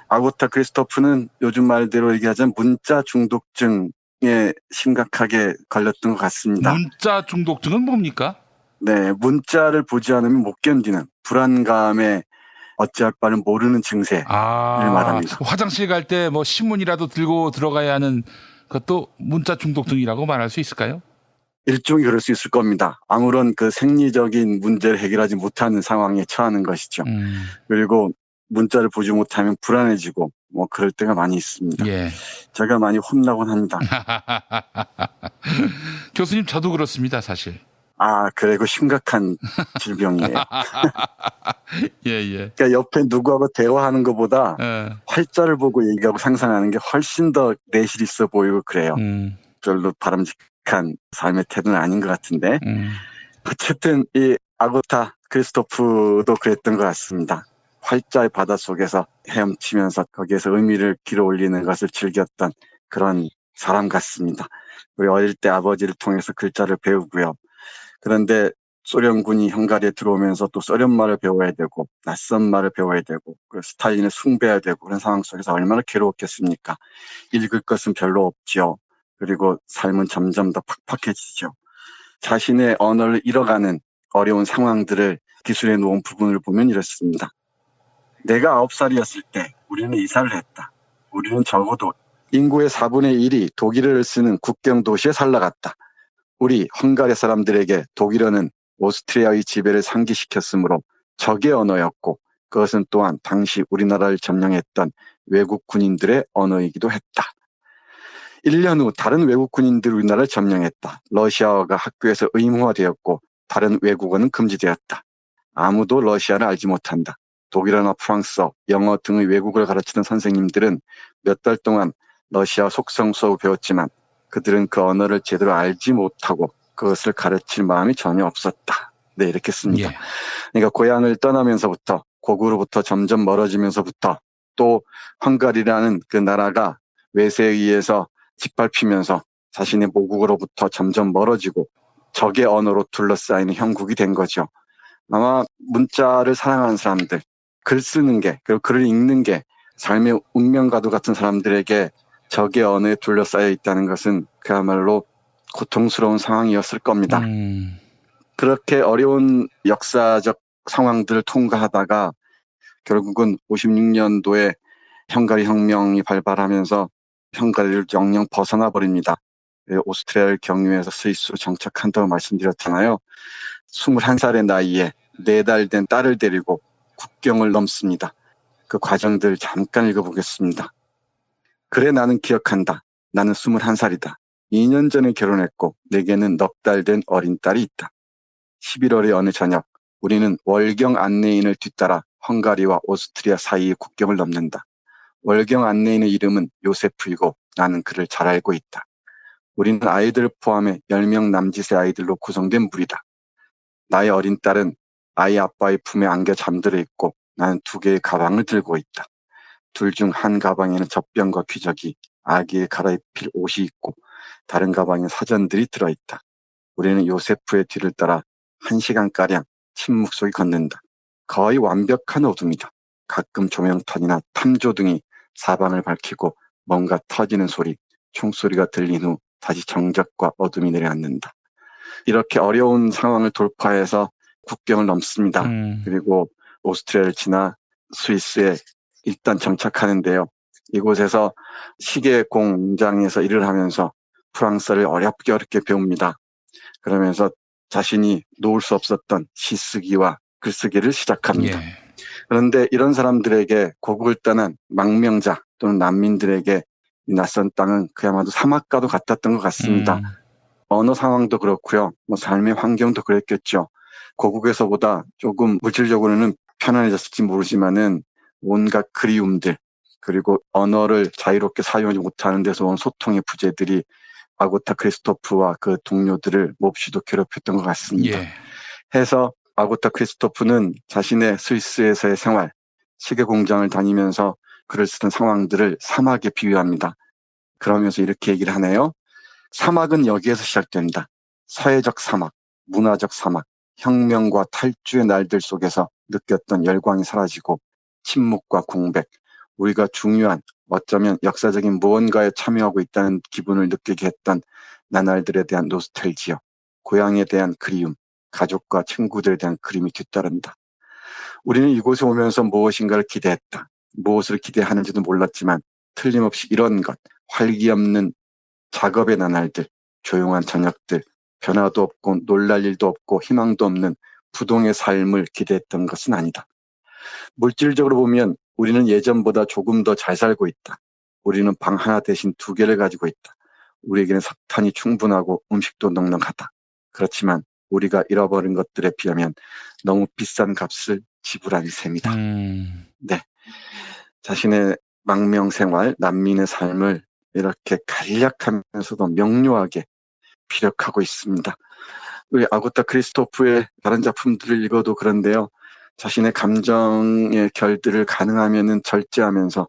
아고타 크리스토프는 요즘 말대로 얘기하자면 문자 중독증에 심각하게 걸렸던 것 같습니다. 문자 중독증은 뭡니까? 네, 문자를 보지 않으면 못 견디는 불안감에 어찌할 바를 모르는 증세를 말합니다. 화장실 갈 때 뭐 신문이라도 들고 들어가야 하는 것도 문자 중독증이라고 말할 수 있을까요? 일종이 그럴 수 있을 겁니다. 아무런 그 생리적인 문제를 해결하지 못하는 상황에 처하는 것이죠. 그리고 문자를 보지 못하면 불안해지고 뭐 그럴 때가 많이 있습니다. 예. 제가 많이 혼나곤 합니다. 교수님 저도 그렇습니다, 사실. 그리고 심각한 질병이에요. 예. 그러니까 옆에 누구하고 대화하는 것보다 활자를 보고 얘기하고 상상하는 게 훨씬 더 내실 있어 보이고 그래요. 별로 바람직한 삶의 태도는 아닌 것 같은데. 어쨌든 이 아고타 크리스토프도 그랬던 것 같습니다. 활자의 바다 속에서 헤엄치면서 거기에서 의미를 길어 올리는 것을 즐겼던 그런 사람 같습니다. 우리 어릴 때 아버지를 통해서 글자를 배우고요. 그런데 소련군이 헝가리에 들어오면서 또 소련말을 배워야 되고 낯선 말을 배워야 되고 스탈린을 숭배해야 되고 그런 상황 속에서 얼마나 괴로웠겠습니까? 읽을 것은 별로 없죠. 그리고 삶은 점점 더 팍팍해지죠. 자신의 언어를 잃어가는 어려운 상황들을 기술해 놓은 부분을 보면 이렇습니다. 내가 9살이었을 때 우리는 이사를 했다. 우리는 적어도 인구의 4분의 1이 독일어를 쓰는 국경 도시에 살러 갔다. 우리 헝가리 사람들에게 독일어는 오스트리아의 지배를 상기시켰으므로 적의 언어였고 그것은 또한 당시 우리나라를 점령했던 외국 군인들의 언어이기도 했다. 1년 후 다른 외국 군인들이 우리나라를 점령했다. 러시아어가 학교에서 의무화되었고 다른 외국어는 금지되었다. 아무도 러시아를 알지 못한다. 독일어나 프랑스어, 영어 등의 외국어를 가르치던 선생님들은 몇 달 동안 러시아 속성 수업을 배웠지만 그들은 그 언어를 제대로 알지 못하고 그것을 가르칠 마음이 전혀 없었다. 네, 이렇게 씁니다. 그러니까 고향을 떠나면서부터 고국으로부터 점점 멀어지면서부터 또 헝가리라는 그 나라가 외세에 의해서 짓밟히면서 자신의 모국으로부터 점점 멀어지고 적의 언어로 둘러싸이는 형국이 된 거죠. 아마 문자를 사랑하는 사람들, 글 쓰는 게 그리고 글을 읽는 게 삶의 운명과도 같은 사람들에게 적의 언어에 둘러싸여 있다는 것은 그야말로 고통스러운 상황이었을 겁니다. 그렇게 어려운 역사적 상황들을 통과하다가 결국은 56년도에 헝가리 혁명이 발발하면서 헝가리를 영영 벗어나 버립니다. 오스트리아를 경유해서 스위스로 정착한다고 말씀드렸잖아요. 21살의 나이에 4달 된 딸을 데리고 국경을 넘습니다. 그 과정들 잠깐 읽어보겠습니다. 그래 나는 기억한다. 나는 21살이다. 2년 전에 결혼했고 내게는 넉 달 된 어린 딸이 있다. 11월의 어느 저녁 우리는 월경 안내인을 뒤따라 헝가리와 오스트리아 사이의 국경을 넘는다. 월경 안내인의 이름은 요세프이고 나는 그를 잘 알고 있다. 우리는 아이들을 포함해 10명 남짓의 아이들로 구성된 무리다. 나의 어린 딸은 아이 아빠의 품에 안겨 잠들어 있고 나는 2개의 가방을 들고 있다. 둘 중 한 가방에는 젖병과 귀저귀, 아기의 갈아입힐 옷이 있고 다른 가방에 사전들이 들어있다. 우리는 요세프의 뒤를 따라 1시간가량 침묵 속에 걷는다. 거의 완벽한 어둠이다. 가끔 조명탄이나 탐조등이 사방을 밝히고 뭔가 터지는 소리, 총소리가 들린 후 다시 정적과 어둠이 내려앉는다. 이렇게 어려운 상황을 돌파해서 국경을 넘습니다. 그리고 오스트리아를 지나 스위스에 일단 정착하는데요. 이곳에서 시계 공장에서 일을 하면서 프랑스어를 어렵게 배웁니다. 그러면서 자신이 놓을 수 없었던 시쓰기와 글쓰기를 시작합니다. 그런데 이런 사람들에게 고국을 떠난 망명자 또는 난민들에게 이 낯선 땅은 그야말로 사막과도 같았던 것 같습니다. 언어 상황도 그렇고요. 삶의 환경도 그랬겠죠. 고국에서보다 조금 물질적으로는 편안해졌을지 모르지만은 온갖 그리움들, 그리고 언어를 자유롭게 사용하지 못하는 데서 온 소통의 부재들이 아고타 크리스토프와 그 동료들을 몹시도 괴롭혔던 것 같습니다. 해서 아고타 크리스토프는 자신의 스위스에서의 생활, 시계 공장을 다니면서 글을 쓰던 상황들을 사막에 비유합니다. 그러면서 이렇게 얘기를 하네요. 사막은 여기에서 시작된다. 사회적 사막, 문화적 사막, 혁명과 탈주의 날들 속에서 느꼈던 열광이 사라지고 침묵과 공백, 우리가 중요한 어쩌면 역사적인 무언가에 참여하고 있다는 기분을 느끼게 했던 나날들에 대한 노스텔지어, 고향에 대한 그리움, 가족과 친구들에 대한 그림이 뒤따른다. 우리는 이곳에 오면서 무엇인가를 기대했다. 무엇을 기대하는지도 몰랐지만 틀림없이 이런 것, 활기 없는 작업의 나날들, 조용한 저녁들, 변화도 없고 놀랄 일도 없고 희망도 없는 부동의 삶을 기대했던 것은 아니다. 물질적으로 보면 우리는 예전보다 조금 더 잘 살고 있다. 우리는 방 하나 대신 2개를 가지고 있다. 우리에게는 석탄이 충분하고 음식도 넉넉하다. 그렇지만 우리가 잃어버린 것들에 비하면 너무 비싼 값을 지불한 셈이다. 네, 자신의 망명 생활, 난민의 삶을 이렇게 간략하면서도 명료하게 피력하고 있습니다. 우리 아고타 크리스토프의 다른 작품들을 읽어도 그런데요. 자신의 감정의 결들을 가능하면은 절제하면서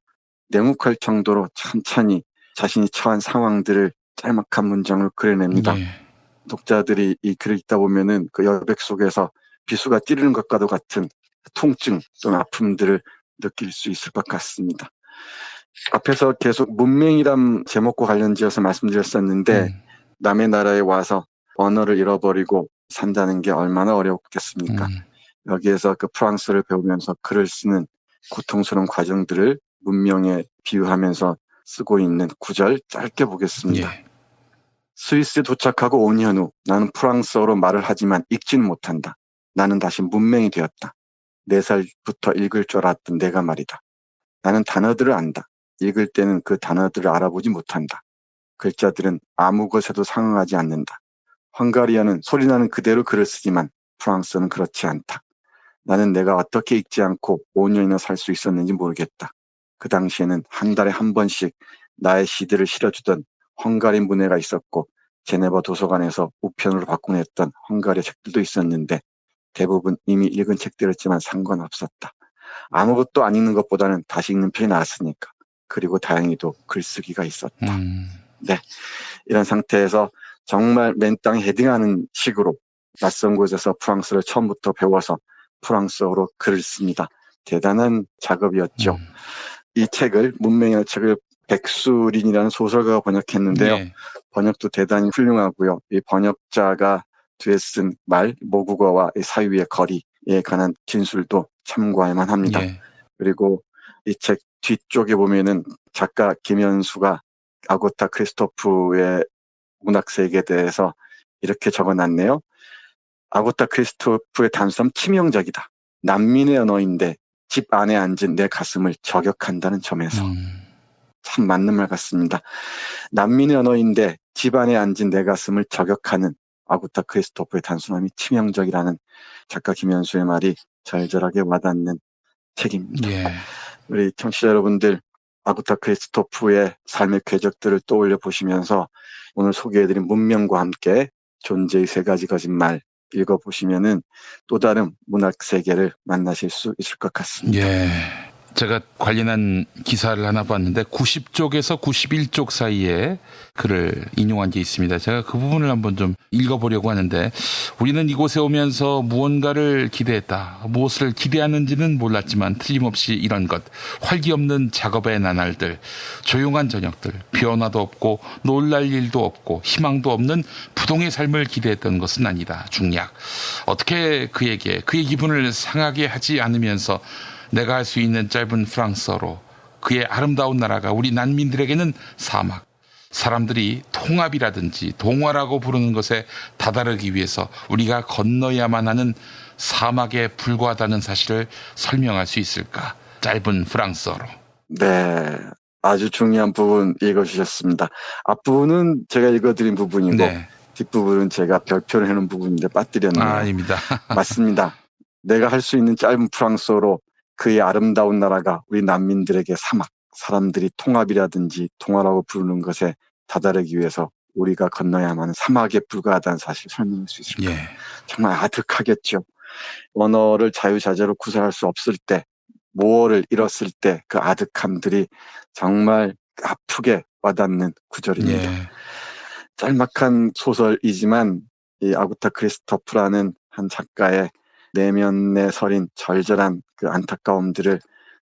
냉혹할 정도로 천천히 자신이 처한 상황들을 짤막한 문장으로 그려냅니다. 독자들이 이 글을 읽다 보면은 그 여백 속에서 비수가 찌르는 것과도 같은 통증 또는 아픔들을 느낄 수 있을 것 같습니다. 앞에서 계속 문맹이란 제목과 관련지어서 말씀드렸었는데 남의 나라에 와서 언어를 잃어버리고 산다는 게 얼마나 어렵겠습니까? 여기에서 그 프랑스를 배우면서 글을 쓰는 고통스러운 과정들을 문명에 비유하면서 쓰고 있는 구절 짧게 보겠습니다. 스위스에 도착하고 5년 후 나는 프랑스어로 말을 하지만 읽지는 못한다. 나는 다시 문맹이 되었다. 4살부터 읽을 줄 알았던 내가 말이다. 나는 단어들을 안다. 읽을 때는 그 단어들을 알아보지 못한다. 글자들은 아무 것에도 상응하지 않는다. 헝가리어는 소리나는 그대로 글을 쓰지만 프랑스어는 그렇지 않다. 나는 내가 어떻게 읽지 않고 5년이나 살 수 있었는지 모르겠다. 그 당시에는 한 달에 한 번씩 나의 시들을 실어주던 헝가리 문예가 있었고 제네바 도서관에서 우편으로 바꿔냈던 헝가리 책들도 있었는데 대부분 이미 읽은 책들이었지만 상관없었다. 아무것도 안 읽는 것보다는 다시 읽는 편이 나았으니까. 그리고 다행히도 글쓰기가 있었다. 네, 이런 상태에서 정말 맨 땅에 헤딩하는 식으로 낯선 곳에서 프랑스를 처음부터 배워서 프랑스어로 글을 씁니다. 대단한 작업이었죠. 이 책을, 문맹이라는 책을 백수린이라는 소설가가 번역했는데요. 번역도 대단히 훌륭하고요. 이 번역자가 뒤에 쓴 말, 모국어와 이 사유의 거리에 관한 진술도 참고할 만합니다. 그리고 이 책 뒤쪽에 보면은 작가 김현수가 아고타 크리스토프의 문학세계에 대해서 이렇게 적어놨네요. 아고타 크리스토프의 단순함 치명적이다. 난민의 언어인데 집 안에 앉은 내 가슴을 저격한다는 점에서 참 맞는 말 같습니다. 난민의 언어인데 집 안에 앉은 내 가슴을 저격하는 아고타 크리스토프의 단순함이 치명적이라는 작가 김현수의 말이 절절하게 와닿는 책입니다. 우리 청취자 여러분들, 아고타 크리스토프의 삶의 궤적들을 떠올려 보시면서 오늘 소개해드린 문명과 함께 존재의 3가지 거짓말 읽어보시면은 또 다른 문학 세계를 만나실 수 있을 것 같습니다. 제가 관련한 기사를 하나 봤는데 90쪽에서 91쪽 사이에 글을 인용한 게 있습니다. 제가 그 부분을 한번 좀 읽어보려고 하는데, 우리는 이곳에 오면서 무언가를 기대했다. 무엇을 기대하는지는 몰랐지만 틀림없이 이런 것. 활기 없는 작업의 나날들, 조용한 저녁들, 변화도 없고 놀랄 일도 없고 희망도 없는 부동의 삶을 기대했던 것은 아니다. 중략. 어떻게 그의 기분을 상하게 하지 않으면서 내가 할 수 있는 짧은 프랑스어로 그의 아름다운 나라가 우리 난민들에게는 사막, 사람들이 통합이라든지 동화라고 부르는 것에 다다르기 위해서 우리가 건너야만 하는 사막에 불과하다는 사실을 설명할 수 있을까? 짧은 프랑스어로. 네, 아주 중요한 부분 읽어주셨습니다. 앞부분은 제가 읽어드린 부분이고 네. 뒷부분은 제가 별표를 해놓은 부분인데 빠뜨렸네요. 아닙니다. 맞습니다. 내가 할 수 있는 짧은 프랑스어로 그의 아름다운 나라가 우리 난민들에게 사막, 사람들이 통합이라든지 동화라고 부르는 것에 다다르기 위해서 우리가 건너야만 하는 사막에 불과하다는 사실을 설명할 수 있을까요? 예. 정말 아득하겠죠. 언어를 자유자재로 구사할 수 없을 때, 모어를 잃었을 때 그 아득함들이 정말 아프게 와닿는 구절입니다. 예. 짤막한 소설이지만 이 아구타 크리스토프라는 한 작가의 내면에 서린 절절한 그 안타까움들을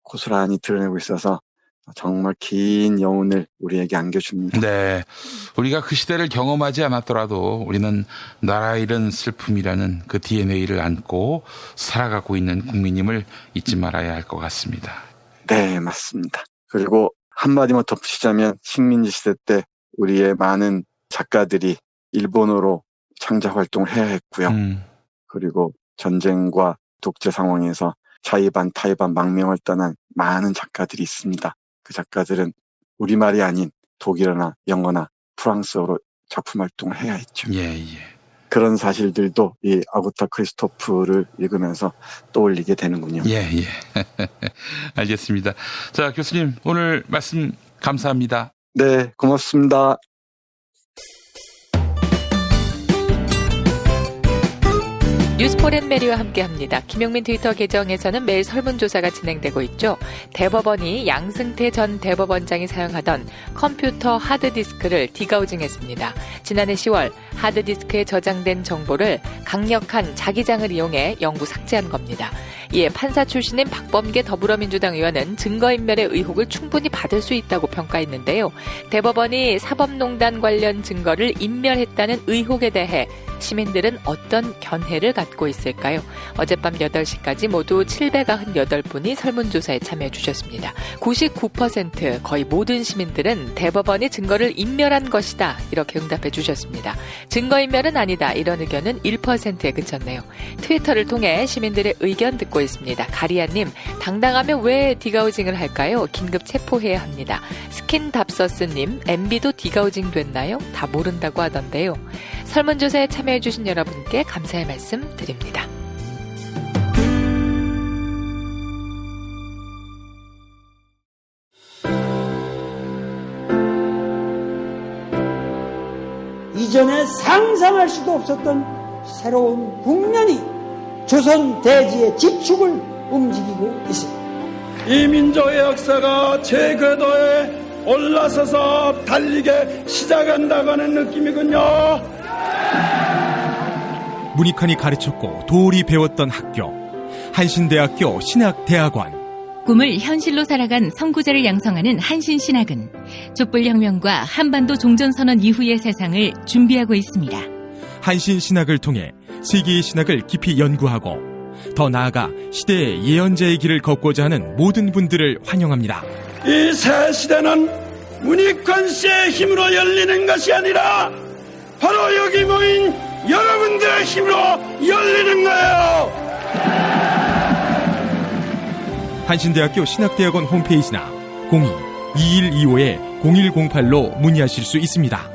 고스란히 드러내고 있어서 정말 긴 여운을 우리에게 안겨줍니다. 네. 우리가 그 시대를 경험하지 않았더라도 우리는 나라 잃은 슬픔이라는 그 DNA를 안고 살아가고 있는 국민임을 잊지 말아야 할 것 같습니다. 네, 맞습니다. 그리고 한마디만 덧붙이자면 식민지 시대 때 우리의 많은 작가들이 일본어로 창작 활동을 해야 했고요. 그리고 전쟁과 독재 상황에서 자의반 타의반 망명을 떠난 많은 작가들이 있습니다. 그 작가들은 우리말이 아닌 독일어나 영어나 프랑스어로 작품 활동을 해야 했죠. 예. 그런 사실들도 이 아구타 크리스토프를 읽으면서 떠올리게 되는군요. 예. 알겠습니다. 자, 교수님, 오늘 말씀 감사합니다. 네, 고맙습니다. 뉴스포렌 메리와 함께합니다. 김용민 트위터 계정에서는 매일 설문조사가 진행되고 있죠. 대법원이 양승태 전 대법원장이 사용하던 컴퓨터 하드디스크를 디가우징했습니다. 지난해 10월 하드디스크에 저장된 정보를 강력한 자기장을 이용해 영구 삭제한 겁니다. 이에 판사 출신인 박범계 더불어민주당 의원은 증거인멸의 의혹을 충분히 받을 수 있다고 평가했는데요. 대법원이 사법농단 관련 증거를 인멸했다는 의혹에 대해 시민들은 어떤 견해를 갖고 있을까요? 어젯밤 8시까지 모두 798분이 설문조사에 참여해 주셨습니다. 99% 거의 모든 시민들은 대법원이 증거를 인멸한 것이다 이렇게 응답해 주셨습니다. 증거인멸은 아니다 이런 의견은 1%에 그쳤네요. 트위터를 통해 시민들의 의견 듣고 있습니다. 가리아님, 당당하면 왜 디가우징을 할까요? 긴급 체포해야 합니다. 스킨답서스님, MB도 디가우징 됐나요? 다 모른다고 하던데요. 설문조사에 참여해주신 여러분께 감사의 말씀 드립니다. 이전에 상상할 수도 없었던 새로운 국면이 조선 대지의 지축을 움직이고 있습니다. 이 민족의 역사가 제 궤도에 올라서서 달리게 시작한다고 하는 느낌이군요. 문익환이 가르쳤고 도울이 배웠던 학교, 한신대학교 신학대학원. 꿈을 현실로 살아간 선구자를 양성하는 한신신학은 촛불혁명과 한반도 종전선언 이후의 세상을 준비하고 있습니다. 한신신학을 통해 세계의 신학을 깊이 연구하고 더 나아가 시대의 예언자의 길을 걷고자 하는 모든 분들을 환영합니다. 이 새 시대는 문익환 씨의 힘으로 열리는 것이 아니라 바로 여기 모인 여러분들의 힘으로 열리는 거예요. 한신대학교 신학대학원 홈페이지나 02-2125-0108로 문의하실 수 있습니다.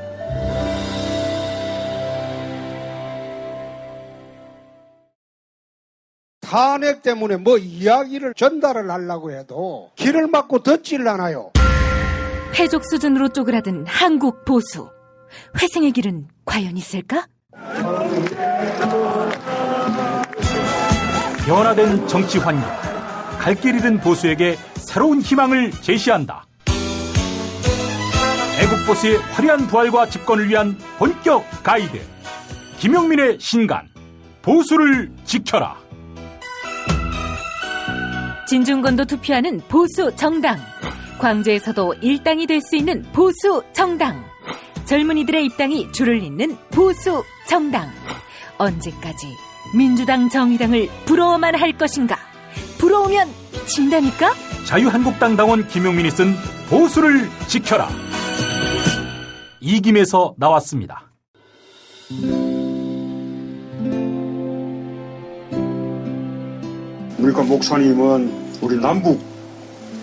탄핵 때문에 뭐 이야기를 전달을 하려고 해도 길을 막고 듣질 않아요. 회족 수준으로 쪼그라든 한국 보수. 회생의 길은 과연 있을까? 변화된 정치 환경, 갈 길 잃은 보수에게 새로운 희망을 제시한다. 애국보수의 화려한 부활과 집권을 위한 본격 가이드. 김용민의 신간, 보수를 지켜라. 진중권도 투표하는 보수 정당. 광주에서도 일당이 될 수 있는 보수 정당. 젊은이들의 입당이 줄을 잇는 보수 정당. 언제까지 민주당 정의당을 부러워만 할 것인가? 부러우면 진다니까? 자유한국당 당원 김용민이 쓴 보수를 지켜라. 이김에서 나왔습니다. 그러니까 목사님은 우리 남북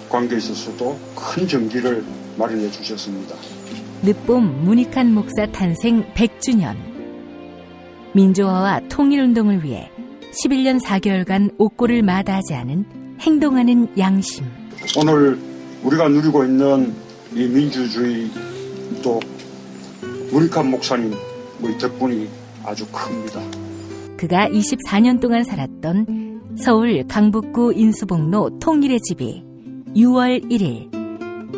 관계에 있어서도 큰 정기를 마련해 주셨습니다. 늦봄 문익환 목사 탄생 100주년. 민주화와 통일운동을 위해 11년 4개월간 옥고를 마다하지 않은 행동하는 양심. 오늘 우리가 누리고 있는 이 민주주의 또 문익환 목사님 덕분이 아주 큽니다. 그가 24년 동안 살았던 서울 강북구 인수복로 통일의 집이 6월 1일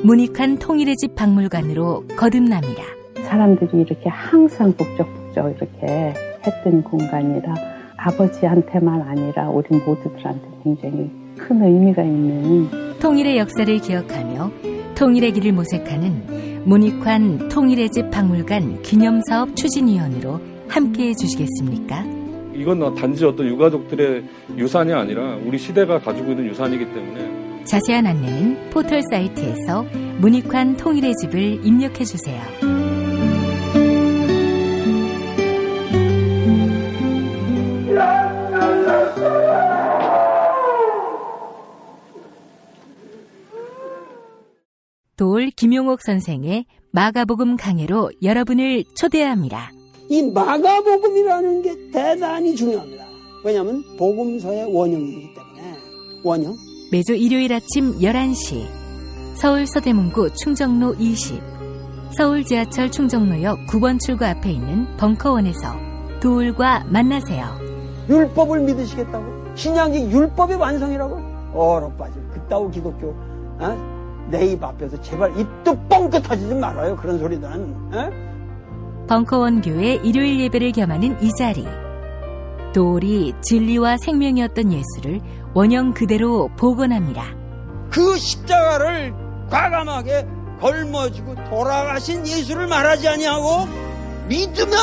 문익환 통일의 집 박물관으로 거듭납니다. 사람들이 이렇게 항상 북적북적 이렇게 했던 공간이라 아버지한테만 아니라 우리 모두들한테 굉장히 큰 의미가 있는 통일의 역사를 기억하며 통일의 길을 모색하는 문익환 통일의 집 박물관 기념사업 추진위원으로 함께해 주시겠습니까? 이건 단지 어떤 유가족들의 유산이 아니라 우리 시대가 가지고 있는 유산이기 때문에 자세한 안내는 포털 사이트에서 문익환 통일의 집을 입력해 주세요. 도올 김용옥 선생의 마가복음 강해로 여러분을 초대합니다. 이 마가복음이라는 게 대단히 중요합니다. 왜냐하면 복음서의 원형이기 때문에. 원형. 매주 일요일 아침 11시 서울 서대문구 충정로 20 서울 지하철 충정로역 9번 출구 앞에 있는 벙커원에서 도울과 만나세요. 율법을 믿으시겠다고? 신약이 율법의 완성이라고? 얼어빠질 그따위 기독교 내 입 앞에서 제발 입도 뻥끗 터지지 말아요. 그런 소리들은. 벙커원 교회 일요일 예배를 겸하는 이 자리. 도울이 진리와 생명이었던 예수를 원형 그대로 복원합니다. 그 십자가를 과감하게 걸머지고 돌아가신 예수를 말하지 아니하고 믿으면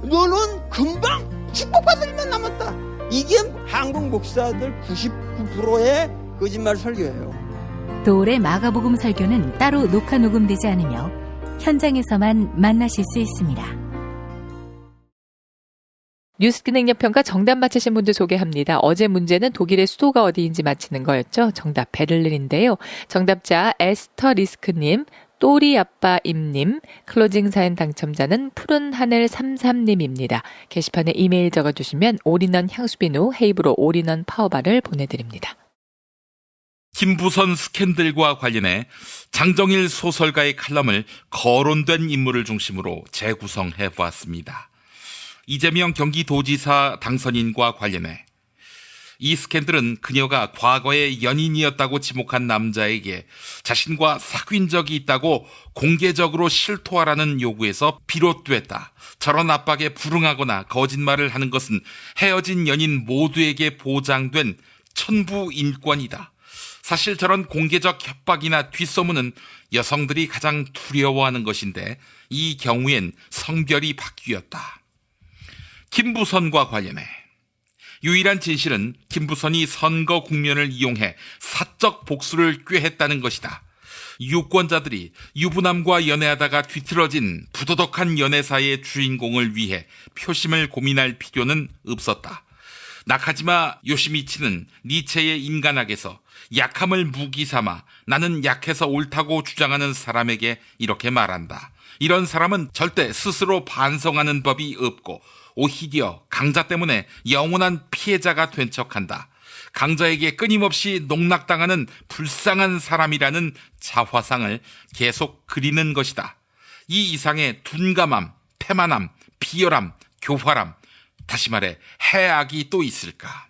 너는 금방 축복받을 일만 남았다. 이게 한국 목사들 99%의 거짓말 설교예요. 도울의 마가복음 설교는 따로 녹화 녹음되지 않으며 현장에서만 만나실 수 있습니다. 뉴스 기능력평가 정답 맞히신 분들 소개합니다. 어제 문제는 독일의 수도가 어디인지 맞히는 거였죠. 정답 베를린인데요. 정답자 에스터 리스크님, 또리 아빠 임님, 클로징 사연 당첨자는 푸른 하늘 33님입니다. 게시판에 이메일 적어주시면 올인원 향수비누 헤이브로 올인원 파워바를 보내드립니다. 김부선 스캔들과 관련해 장정일 소설가의 칼럼을 거론된 인물을 중심으로 재구성해 보았습니다. 이재명 경기도지사 당선인과 관련해 이 스캔들은 그녀가 과거에 연인이었다고 지목한 남자에게 자신과 사귄 적이 있다고 공개적으로 실토하라는 요구에서 비롯됐다. 저런 압박에 불응하거나 거짓말을 하는 것은 헤어진 연인 모두에게 보장된 천부인권이다. 사실 저런 공개적 협박이나 뒷소문은 여성들이 가장 두려워하는 것인데 이 경우엔 성별이 바뀌었다. 김부선과 관련해 유일한 진실은 김부선이 선거 국면을 이용해 사적 복수를 꾀했다는 것이다. 유권자들이 유부남과 연애하다가 뒤틀어진 부도덕한 연애사의 주인공을 위해 표심을 고민할 필요는 없었다. 나카지마 요시미치는 니체의 인간학에서 약함을 무기 삼아 나는 약해서 옳다고 주장하는 사람에게 이렇게 말한다. 이런 사람은 절대 스스로 반성하는 법이 없고 오히려 강자 때문에 영원한 피해자가 된 척한다. 강자에게 끊임없이 농락당하는 불쌍한 사람이라는 자화상을 계속 그리는 것이다. 이 이상의 둔감함, 태만함, 비열함, 교활함, 다시 말해 해악이 또 있을까?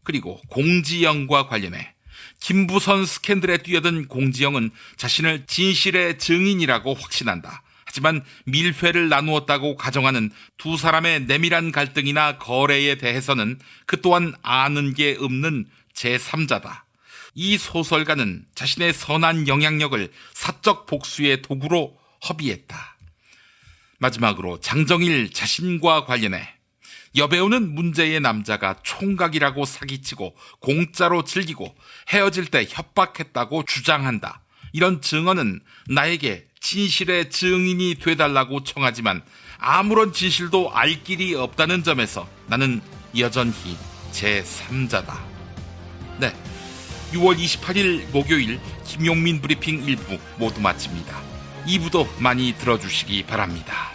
그리고 공지영과 관련해 김부선 스캔들에 뛰어든 공지영은 자신을 진실의 증인이라고 확신한다. 하지만 밀회를 나누었다고 가정하는 두 사람의 내밀한 갈등이나 거래에 대해서는 그 또한 아는 게 없는 제3자다. 이 소설가는 자신의 선한 영향력을 사적 복수의 도구로 허비했다. 마지막으로 장정일 자신과 관련해 여배우는 문제의 남자가 총각이라고 사기치고 공짜로 즐기고 헤어질 때 협박했다고 주장한다. 이런 증언은 나에게 진실의 증인이 돼달라고 청하지만 아무런 진실도 알 길이 없다는 점에서 나는 여전히 제3자다. 네, 6월 28일 목요일 김용민 브리핑 1부 모두 마칩니다. 2부도 많이 들어주시기 바랍니다.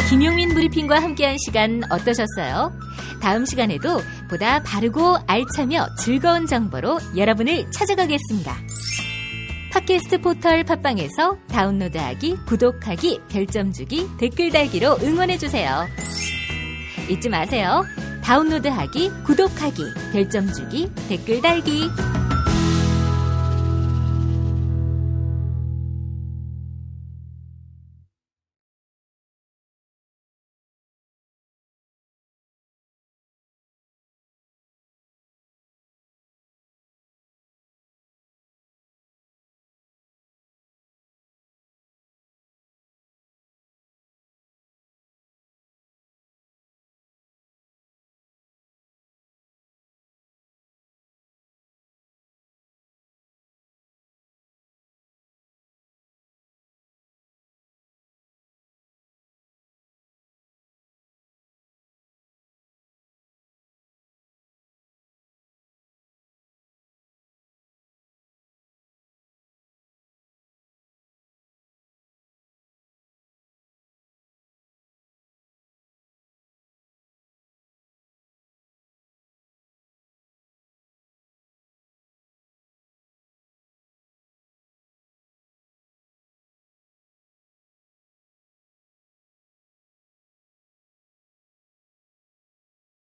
김용민 브리핑과 함께한 시간 어떠셨어요? 다음 시간에도 보다 바르고 알차며 즐거운 정보로 여러분을 찾아가겠습니다. 팟캐스트 포털 팟빵에서 다운로드하기, 구독하기, 별점 주기, 댓글 달기로 응원해주세요. 잊지 마세요. 다운로드하기, 구독하기, 별점 주기, 댓글 달기.